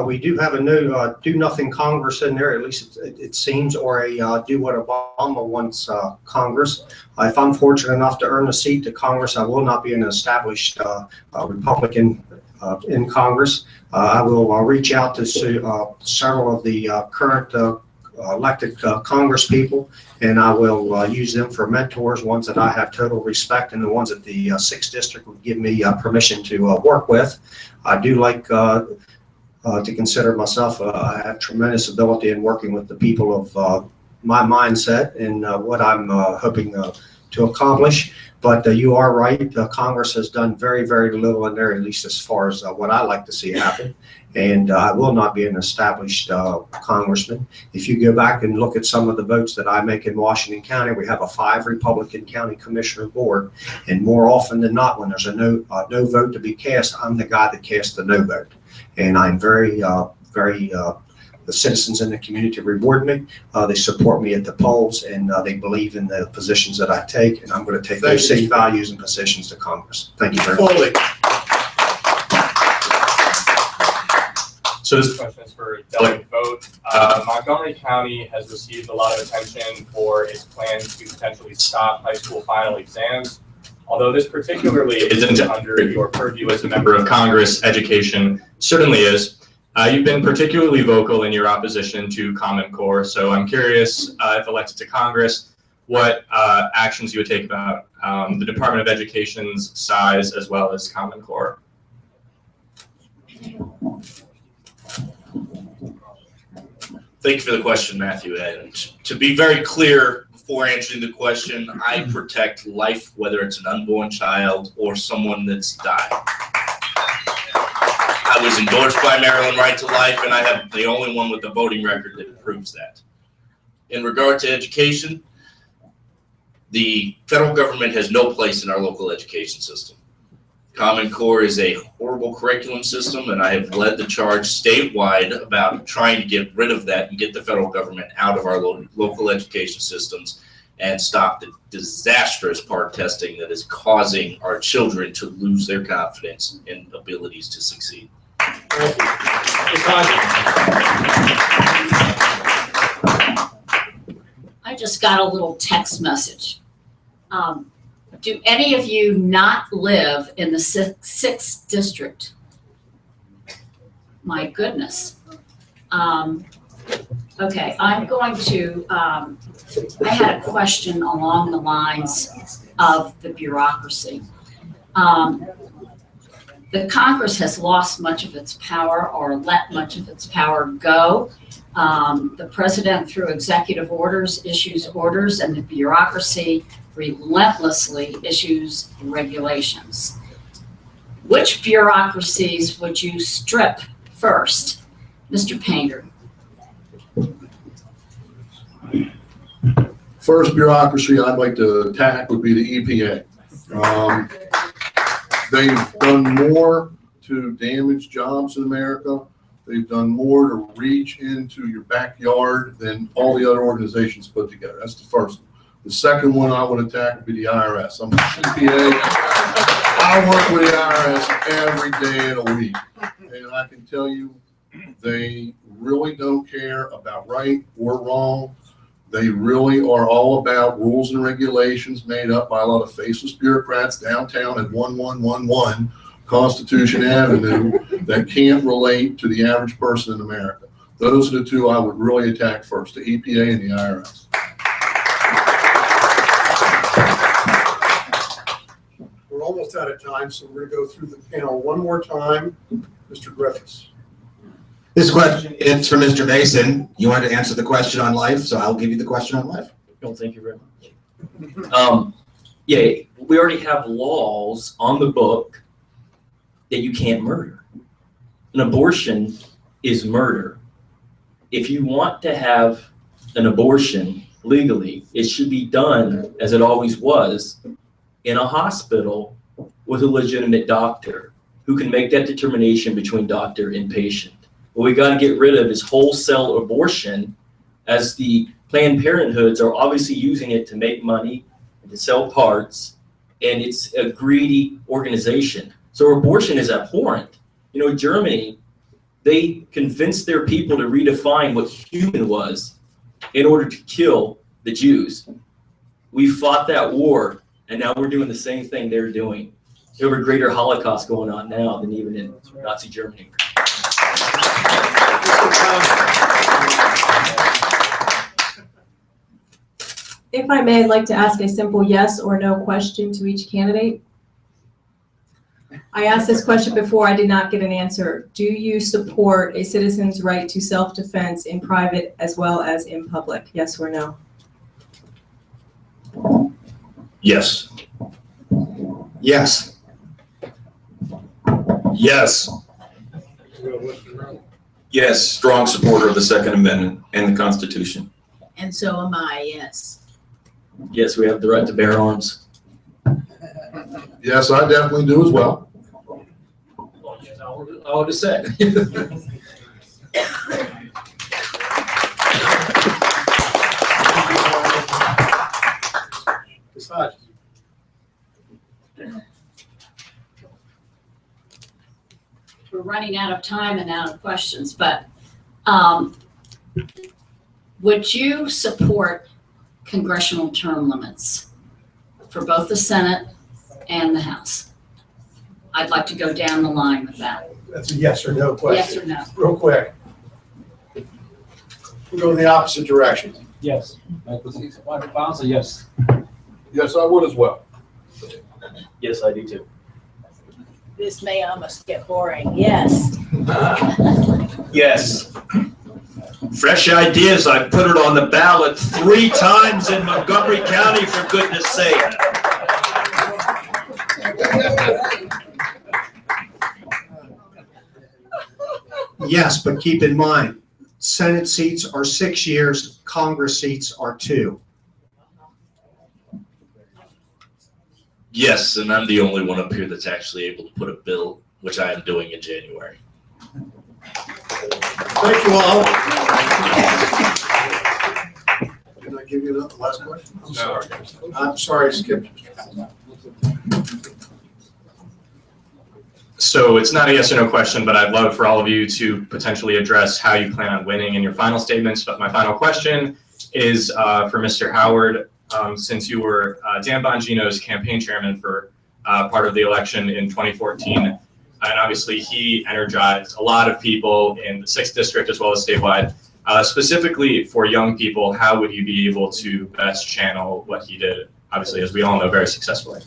We do have a new do-nothing Congress in there, at least it seems, or a do what Obama wants Congress. If I'm fortunate enough to earn a seat to Congress, I will not be an established Republican in Congress. I will reach out to several of the current elected Congress people, and I will use them for mentors, ones that I have total respect, and the ones that the 6th District would give me permission to work with. I do like to consider myself, I have tremendous ability in working with the people of my mindset and what I'm hoping to accomplish. But you are right, Congress has done very, very little in there, at least as far as what I like to see happen. And I will not be an established congressman. If you go back and look at some of the votes that I make in Washington County, we have a 5 Republican county commissioner board. And more often than not, when there's a no vote to be cast, I'm the guy that casts the no vote. And I'm very, the citizens in the community reward me. They support me at the polls, and they believe in the positions that I take. And I'm going to take those same values and positions to Congress. Thank you very much. So this question is for delegate vote. Montgomery County has received a lot of attention for its plan to potentially stop high school final exams. Although this particularly isn't under your purview as a member of Congress, education certainly is. You've been particularly vocal in your opposition to Common Core, so I'm curious, if elected to Congress, what actions you would take about the Department of Education's size as well as Common Core. Thank you for the question, Matthew. And to be very clear, before answering the question, I protect life, whether it's an unborn child or someone that's died. I was endorsed by Maryland Right to Life, and I have the only one with the voting record that proves that. In regard to education, the federal government has no place in our local education system. Common Core is a horrible curriculum system, and I have led the charge statewide about trying to get rid of that and get the federal government out of our local education systems and stop the disastrous part testing that is causing our children to lose their confidence in abilities to succeed. Thank you. I just got a little text message. Do any of you not live in the 6th District? My goodness. Okay, I'm going to, I had a question along the lines of the bureaucracy. The Congress has lost much of its power or let much of its power go. The president, through executive orders, issues orders, and the bureaucracy relentlessly issues regulations. Which bureaucracies would you strip first? Mr. Painter. First bureaucracy I'd like to attack would be the EPA. They've done more to damage jobs in America. They've done more to reach into your backyard than all the other organizations put together. That's the first one. The second one I would attack would be the IRS. I'm a CPA. I work with the IRS every day of the week. And I can tell you, they really don't care about right or wrong. They really are all about rules and regulations made up by a lot of faceless bureaucrats downtown at 1111 Constitution Avenue that can't relate to the average person in America. Those are the two I would really attack first, the EPA and the IRS. We're almost out of time, so we're going to go through the panel one more time. Mr. Griffiths. This question is for Mr. Mason. You wanted to answer the question on life, so I'll give you the question on life. No, thank you very much. Yeah, we already have laws on the book that you can't murder. An abortion is murder. If you want to have an abortion legally, it should be done, as it always was, in a hospital with a legitimate doctor who can make that determination between doctor and patient. What we got to get rid of is wholesale abortion, as the Planned Parenthoods are obviously using it to make money and to sell parts, and it's a greedy organization. So abortion is abhorrent. You know, Germany, they convinced their people to redefine what human was in order to kill the Jews. We fought that war, and now we're doing the same thing they're doing. We have a greater Holocaust going on now than even in Nazi Germany. If I may, I'd like to ask a simple yes or no question to each candidate. I asked this question before, I did not get an answer. Do you support a citizen's right to self-defense in private as well as in public? Yes or no? Yes. Yes. Yes. Yes, strong supporter of the Second Amendment and the Constitution. And so am I, yes. Yes, we have the right to bear arms. Yes, I definitely do as well. I would say. Ms. Hodges. We're running out of time and out of questions, but would you support congressional term limits for both the Senate and the House? I'd like to go down the line with that. That's a yes or no question. Yes or no? Real quick. We'll go in the opposite direction. Yes. Answer yes. Yes, I would as well. Yes, I do too. This may almost get boring, yes. Yes. Fresh ideas, I put it on the ballot 3 times in Montgomery County, for goodness sake. Yes, but keep in mind, Senate seats are 6 years, Congress seats are 2. Yes, and I'm the only one up here that's actually able to put a bill, which I am doing in January. Thank you all. Can I give you the last question? I'm sorry. I'm sorry, I skipped. So it's not a yes or no question, but I'd love for all of you to potentially address how you plan on winning in your final statements. But my final question is for Mr. Howard. Since you were Dan Bongino's campaign chairman for part of the election in 2014, and obviously he energized a lot of people in the 6th district as well as statewide. Specifically for young people, how would you be able to best channel what he did, obviously, as we all know, very successfully?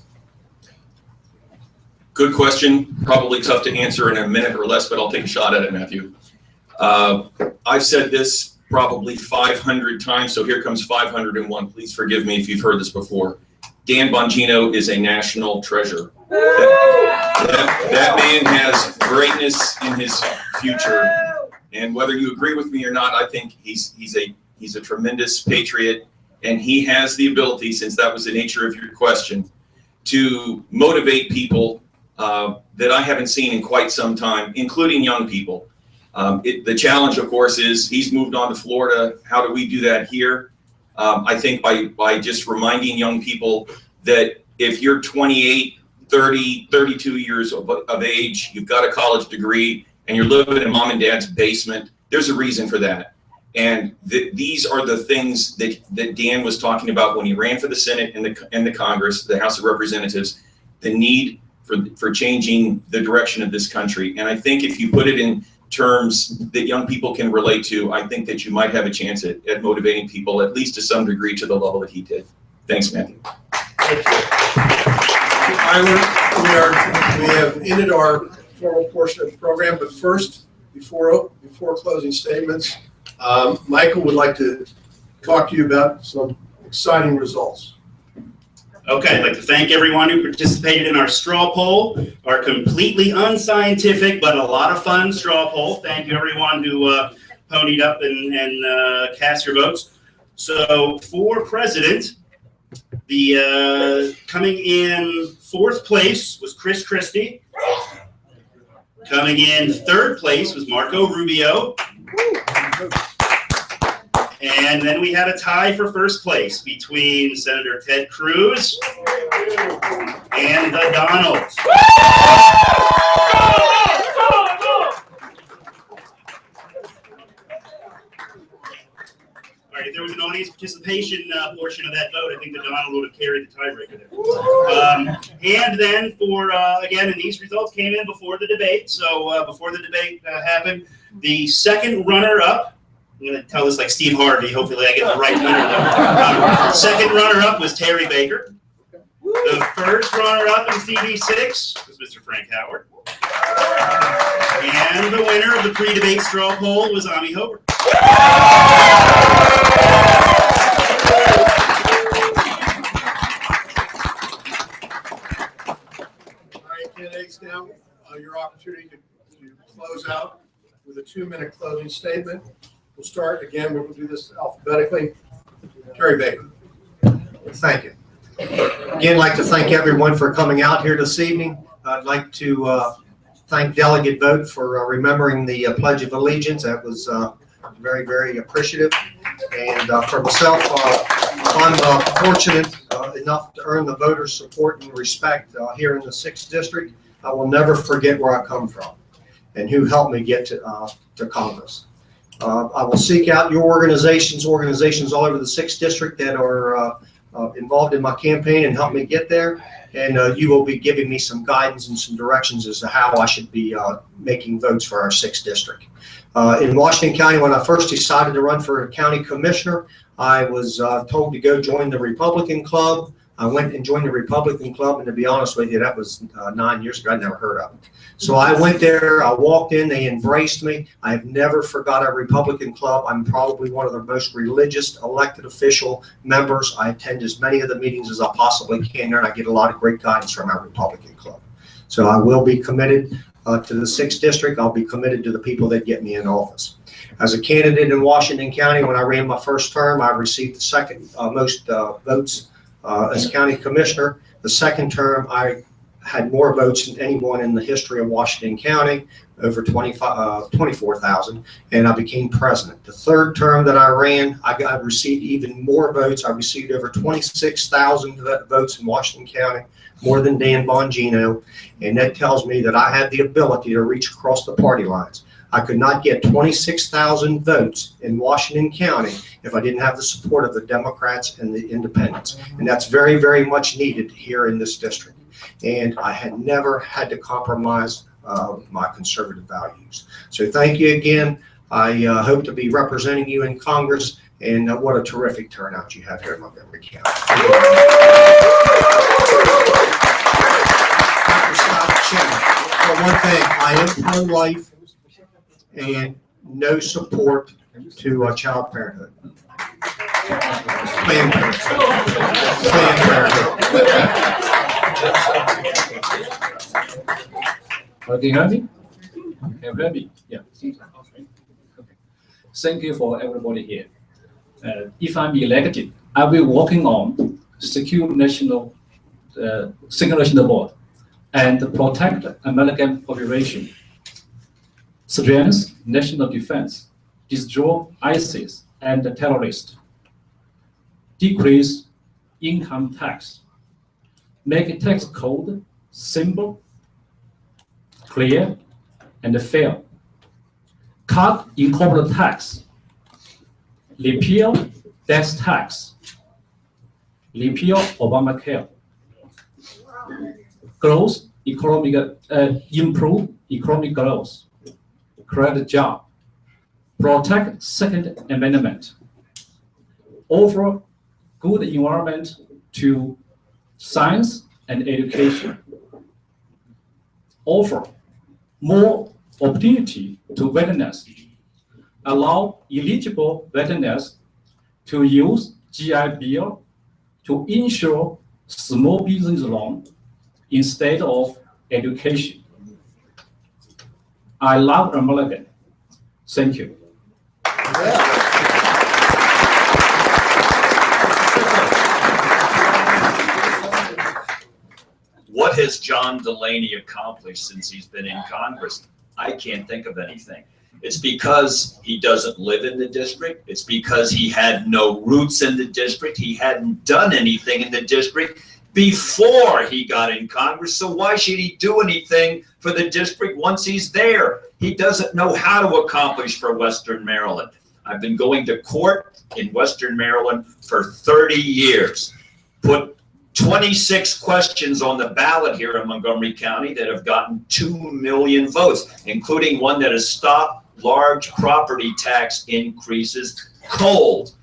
Good question. Probably tough to answer in a minute or less, but I'll take a shot at it, Matthew. I've said this probably 500 times, so here comes 501. Please forgive me if you've heard this before. Dan Bongino is a national treasure. That man has greatness in his future, and whether you agree with me or not, I think he's a tremendous patriot, and he has the ability, since that was the nature of your question, to motivate people that I haven't seen in quite some time, including young people. The challenge, of course, is he's moved on to Florida. How do we do that here? I think by just reminding young people that if you're 28, 30, 32 years of age, you've got a college degree, and you're living in mom and dad's basement, there's a reason for that. And these are the things that Dan was talking about when he ran for the Senate and the Congress, the House of Representatives, the need for changing the direction of this country. And I think if you put it in terms that young people can relate to, I think that you might have a chance at motivating people, at least to some degree, to the level that he did. Thanks, Matthew. Thank you. We have ended our formal portion of the program, but first, before closing statements, Michael would like to talk to you about some exciting results. Okay, I'd like to thank everyone who participated in our straw poll, our completely unscientific but a lot of fun straw poll. Thank you everyone who ponied up and cast your votes. So for president, the coming in 4th place was Chris Christie. Coming in 3rd place was Marco Rubio. And then we had a tie for 1st place between Senator Ted Cruz and the Donalds. All right, if there was an audience participation portion of that vote, I think the Donald would have carried the tiebreaker there. And then for, again, and these results came in before the debate. So before the debate happened, the second runner-up, I'm going to tell this like Steve Harvey. Hopefully I get the right winner. Second runner-up was Terry Baker. The first runner-up in CD6 was Mr. Frank Howard. And the winner of the pre-debate straw poll was Ami Hobart. All right, candidates, now your opportunity to close out with a 2-minute closing statement. We'll start again. We'll do this alphabetically. Terry Baker. Thank you. Again, I'd like to thank everyone for coming out here this evening. I'd like to thank Delegate Vogt for remembering the Pledge of Allegiance. That was very, very appreciative. And for myself, I'm fortunate enough to earn the voters' support and respect here in the 6th District. I will never forget where I come from and who helped me get to Congress. I will seek out your organizations all over the 6th District that are involved in my campaign and help me get there. And you will be giving me some guidance and some directions as to how I should be making votes for our 6th District. In Washington County, when I first decided to run for a county commissioner, I was told to go join the Republican Club. I went and joined the Republican Club, and to be honest with you, that was 9 years ago. I'd never heard of it. So I went there, I walked in, they embraced me. I have never forgot our Republican Club. I'm probably one of the most religious elected official members. I attend as many of the meetings as I possibly can there, and I get a lot of great guidance from our Republican Club. So I will be committed to the 6th District. I'll be committed to the people that get me in office. As a candidate in Washington County, when I ran my first term, I received the second most votes as county commissioner. The second term, I had more votes than anyone in the history of Washington County, over 24,000, and I became president. The third term that I ran, I received even more votes. I received over 26,000 votes in Washington County, more than Dan Bongino, and that tells me that I have the ability to reach across the party lines. I could not get 26,000 votes in Washington County if I didn't have the support of the Democrats and the Independents. And that's very, very much needed here in this district. And I had never had to compromise my conservative values. So thank you again. I hope to be representing you in Congress, and what a terrific turnout you have here in Montgomery County. For one thing, I am pro-life and no support to child parenthood. Planned Parenthood. Can you hear me? Can you hear me? Yeah. Okay. Thank you for everybody here. If I'm elected, I will be working on secure national board. and protect American population, strengthen national defense, destroy ISIS and the terrorists, decrease income tax, make tax code simple, clear, and fair, cut incorporate tax, repeal death tax, repeal Obamacare, improve economic growth, create job, protect Second Amendment, offer good environment to science and education, offer more opportunity to veterans, allow eligible veterans to use GI Bill to ensure small business loan instead of education. I love America. Thank you. What has John Delaney accomplished since he's been in Congress? I can't think of anything. It's because he doesn't live in the district. It's because he had no roots in the district. He hadn't done anything in the district before he got in Congress. So why should he do anything for the district once he's there? He doesn't know how to accomplish for Western Maryland. I've been going to court in Western Maryland for 30 years. Put 26 questions on the ballot here in Montgomery County that have gotten 2 million votes, including one that has stopped large property tax increases cold.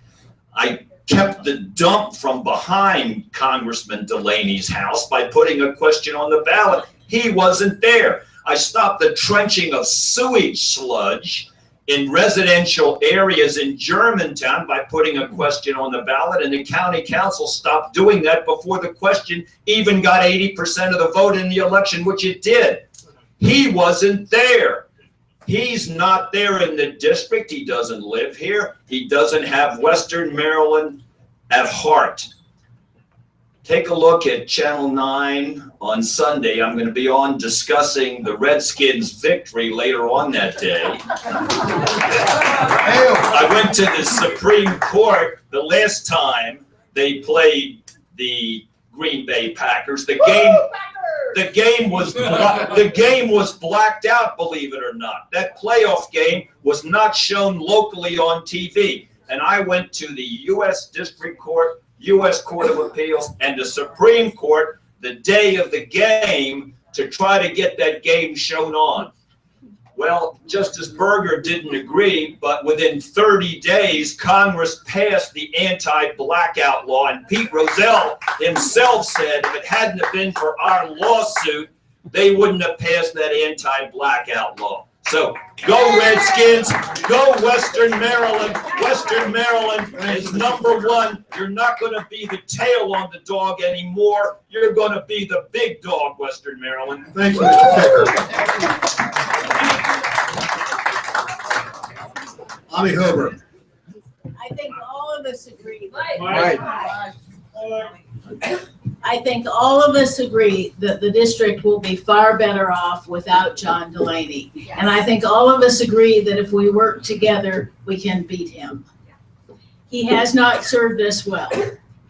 I kept the dump from behind Congressman Delaney's house by putting a question on the ballot. He wasn't there. I stopped the trenching of sewage sludge in residential areas in Germantown by putting a question on the ballot, and the county council stopped doing that before the question even got 80% of the vote in the election, which it did. He wasn't there. He's not there in the district. He doesn't live here. He doesn't have Western Maryland at heart. Take a look at Channel 9 on Sunday. I'm going to be on discussing the Redskins' victory later on that day. I went to the Supreme Court the last time they played the Green Bay Packers. The game was blacked out, believe it or not. That playoff game was not shown locally on TV. And I went to the U.S. District Court, U.S. Court of Appeals, and the Supreme Court the day of the game to try to get that game shown on. Well, Justice Berger didn't agree, but within 30 days, Congress passed the anti-blackout law, and Pete Rozelle himself said if it hadn't have been for our lawsuit, they wouldn't have passed that anti-blackout law. So go Redskins, go Western Maryland. Western Maryland is #1. You're not going to be the tail on the dog anymore. You're going to be the big dog, Western Maryland. Thank you, Mr. Picker. Ami Herbert. I think all of us agree. Right. I think all of us agree that the district will be far better off without John Delaney. And I think all of us agree that if we work together, we can beat him. He has not served us well,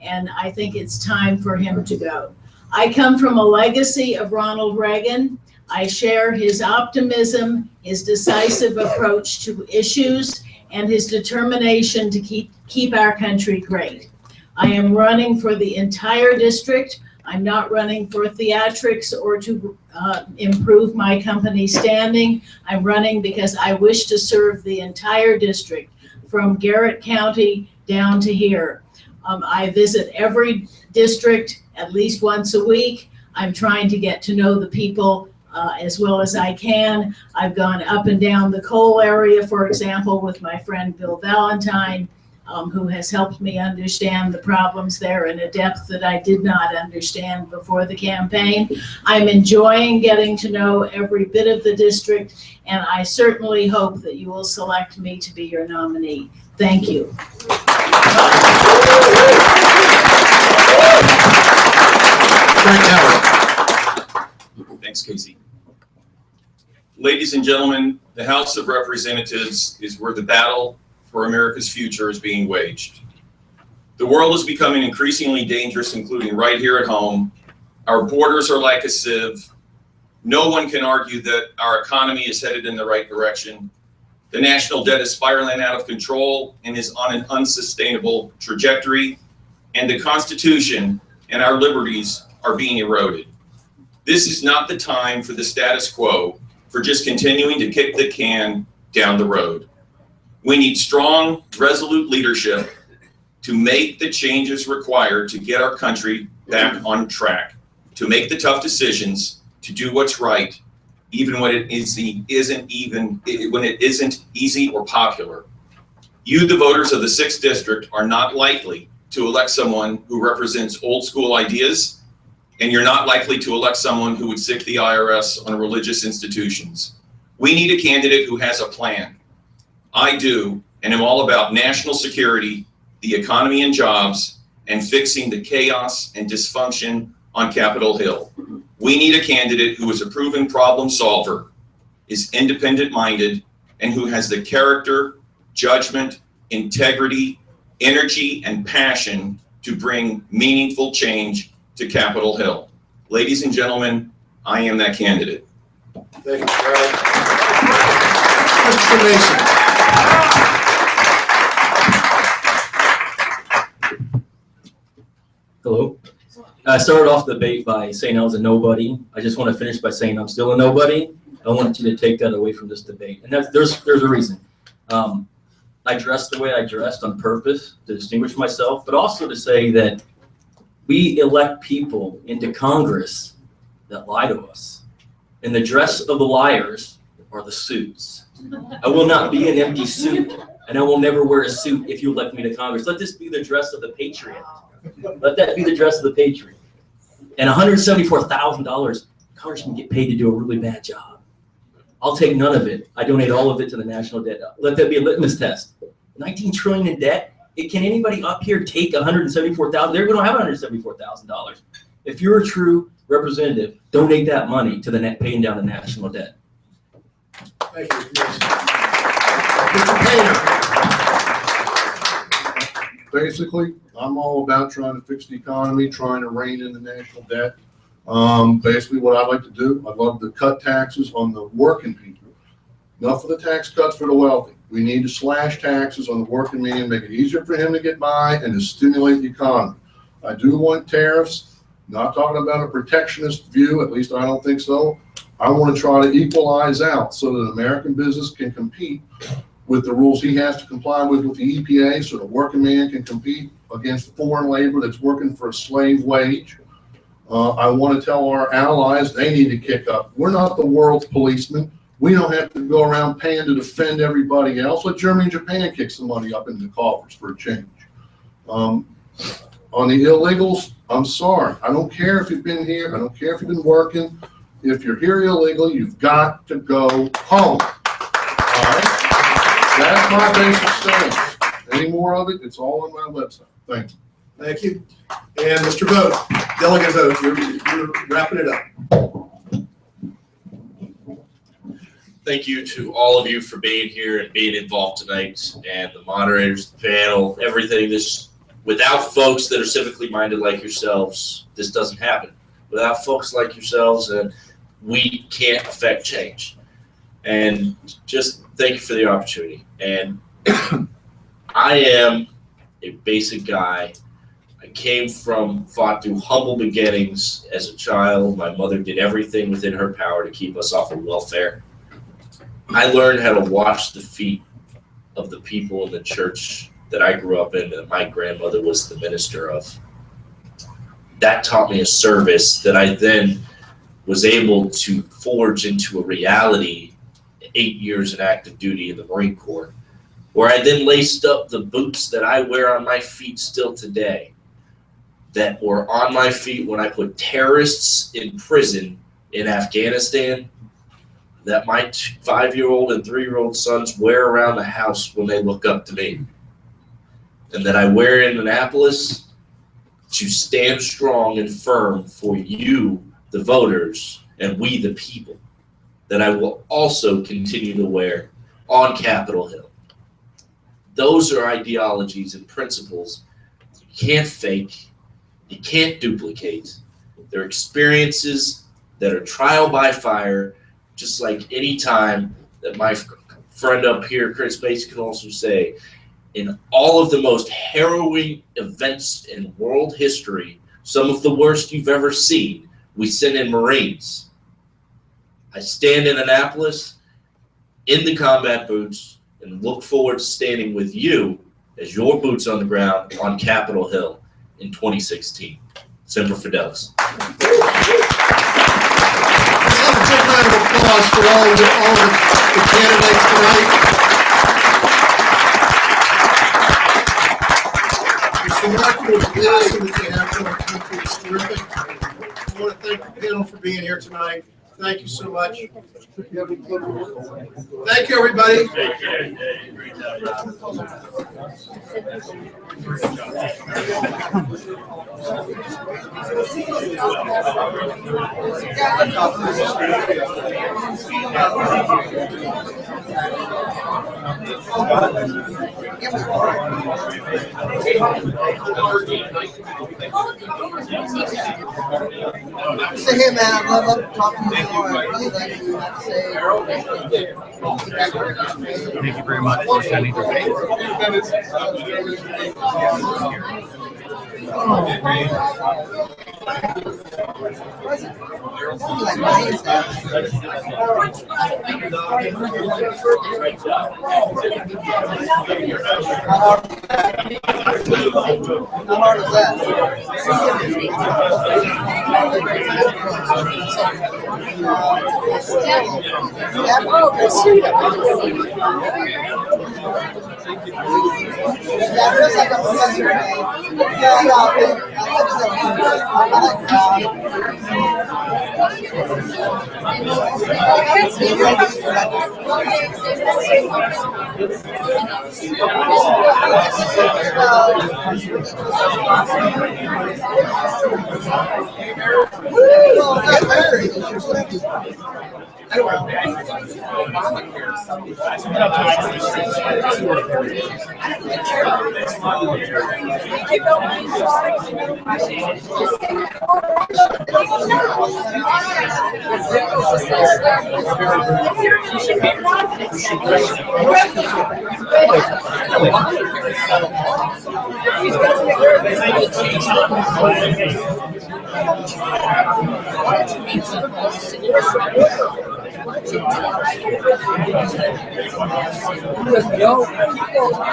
and I think it's time for him to go. I come from a legacy of Ronald Reagan. I share his optimism, his decisive approach to issues, and his determination to keep our country great. I am running for the entire district. I'm not running for theatrics or to improve my company's standing. I'm running because I wish to serve the entire district from Garrett County down to here. I visit every district at least once a week. I'm trying to get to know the people as well as I can. I've gone up and down the coal area, for example, with my friend Bill Valentine, who has helped me understand the problems there in a depth that I did not understand before the campaign. I'm enjoying getting to know every bit of the district, and I certainly hope that you will select me to be your nominee. Thank you. Thanks, Casey. Ladies and gentlemen, the House of Representatives is where the battle for America's future is being waged. The world is becoming increasingly dangerous, including right here at home. Our borders are like a sieve. No one can argue that our economy is headed in the right direction. The national debt is spiraling out of control and is on an unsustainable trajectory, and the Constitution and our liberties are being eroded. This is not the time for the status quo, for just continuing to kick the can down the road. We need strong, resolute leadership to make the changes required to get our country back on track, to make the tough decisions, to do what's right, even when it isn't easy or popular. You, the voters of the 6th District, are not likely to elect someone who represents old school ideas, and you're not likely to elect someone who would sic the IRS on religious institutions. We need a candidate who has a plan. I do, and am all about national security, the economy and jobs, and fixing the chaos and dysfunction on Capitol Hill. We need a candidate who is a proven problem solver, is independent-minded, and who has the character, judgment, integrity, energy, and passion to bring meaningful change to Capitol Hill. Ladies and gentlemen, I am that candidate. Thank you, Brad. Mr. Mason. Hello. I started off the debate by saying I was a nobody. I just want to finish by saying I'm still a nobody. I want you to take that away from this debate. And there's a reason. I dressed the way I dressed on purpose to distinguish myself, but also to say that we elect people into Congress that lie to us. And the dress of the liars are the suits. I will not be an empty suit, and I will never wear a suit if you elect me to Congress. Let this be the dress of the patriot. Let that be the dress of the patriot. And $174,000, congressmen get paid to do a really bad job. I'll take none of it. I donate all of it to the national debt. Let that be a litmus test. 19 trillion in debt. Can anybody up here take $174,000? We don't have $174,000. If you're a true representative, donate that money to the net paying down the national debt. Thank you, Mr. Painter. Basically, I'm all about trying to fix the economy, trying to rein in the national debt. Basically what I'd like to do, I'd love to cut taxes on the working people. Enough of the tax cuts for the wealthy. We need to slash taxes on the working man, make it easier for him to get by and to stimulate the economy. I do want tariffs, not talking about a protectionist view, at least I don't think so. I want to try to equalize out so that American business can compete with the rules he has to comply with the EPA, so the working man can compete against foreign labor that's working for a slave wage. I want to tell our allies they need to kick up. We're not the world's policemen. We don't have to go around paying to defend everybody else. Let Germany and Japan kick some money up into the coffers for a change. On the illegals, I'm sorry. I don't care if you've been here. I don't care if you've been working. If you're here illegally, you've got to go home. All right? That's my basic stance. Any more of it, it's all on my website. Thank you. Thank you. And Mr. Vogt, Delegate Vogt, you're wrapping it up. Thank you to all of you for being here and being involved tonight, and the moderators, the panel, everything. Without folks that are civically minded like yourselves, this doesn't happen. Without folks like yourselves, we can't affect change. And just thank you for the opportunity. And I am a basic guy. I fought through humble beginnings as a child. My mother did everything within her power to keep us off of welfare. I learned how to wash the feet of the people in the church that I grew up in, that my grandmother was the minister of. That taught me a service that I then was able to forge into a reality, 8 years in active duty in the Marine Corps, where I then laced up the boots that I wear on my feet still today, that were on my feet when I put terrorists in prison in Afghanistan, that my 5-year-old and 3-year-old sons wear around the house when they look up to me, and that I wear in Annapolis to stand strong and firm for you, the voters, and we the people that I will also continue to wear on Capitol Hill. Those are ideologies and principles you can't fake, you can't duplicate. They're experiences that are trial by fire, just like any time that my friend up here, Chris Mason, can also say, in all of the most harrowing events in world history, some of the worst you've ever seen, we send in Marines. I stand in Annapolis in the combat boots and look forward to standing with you as your boots on the ground on Capitol Hill in 2016. Semper Fidelis. Let's have a big round of applause for all the candidates tonight. It's remarkable the passion that they have for our country. It's terrific. I want to thank the panel for being here tonight. Thank you so much. Thank you, everybody. Say, hey man, I'd love to talk to you more. I really like you have to say. Thank you very much for attending today. How hard is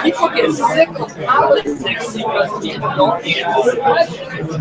People get sick of politics because people don't answer questions.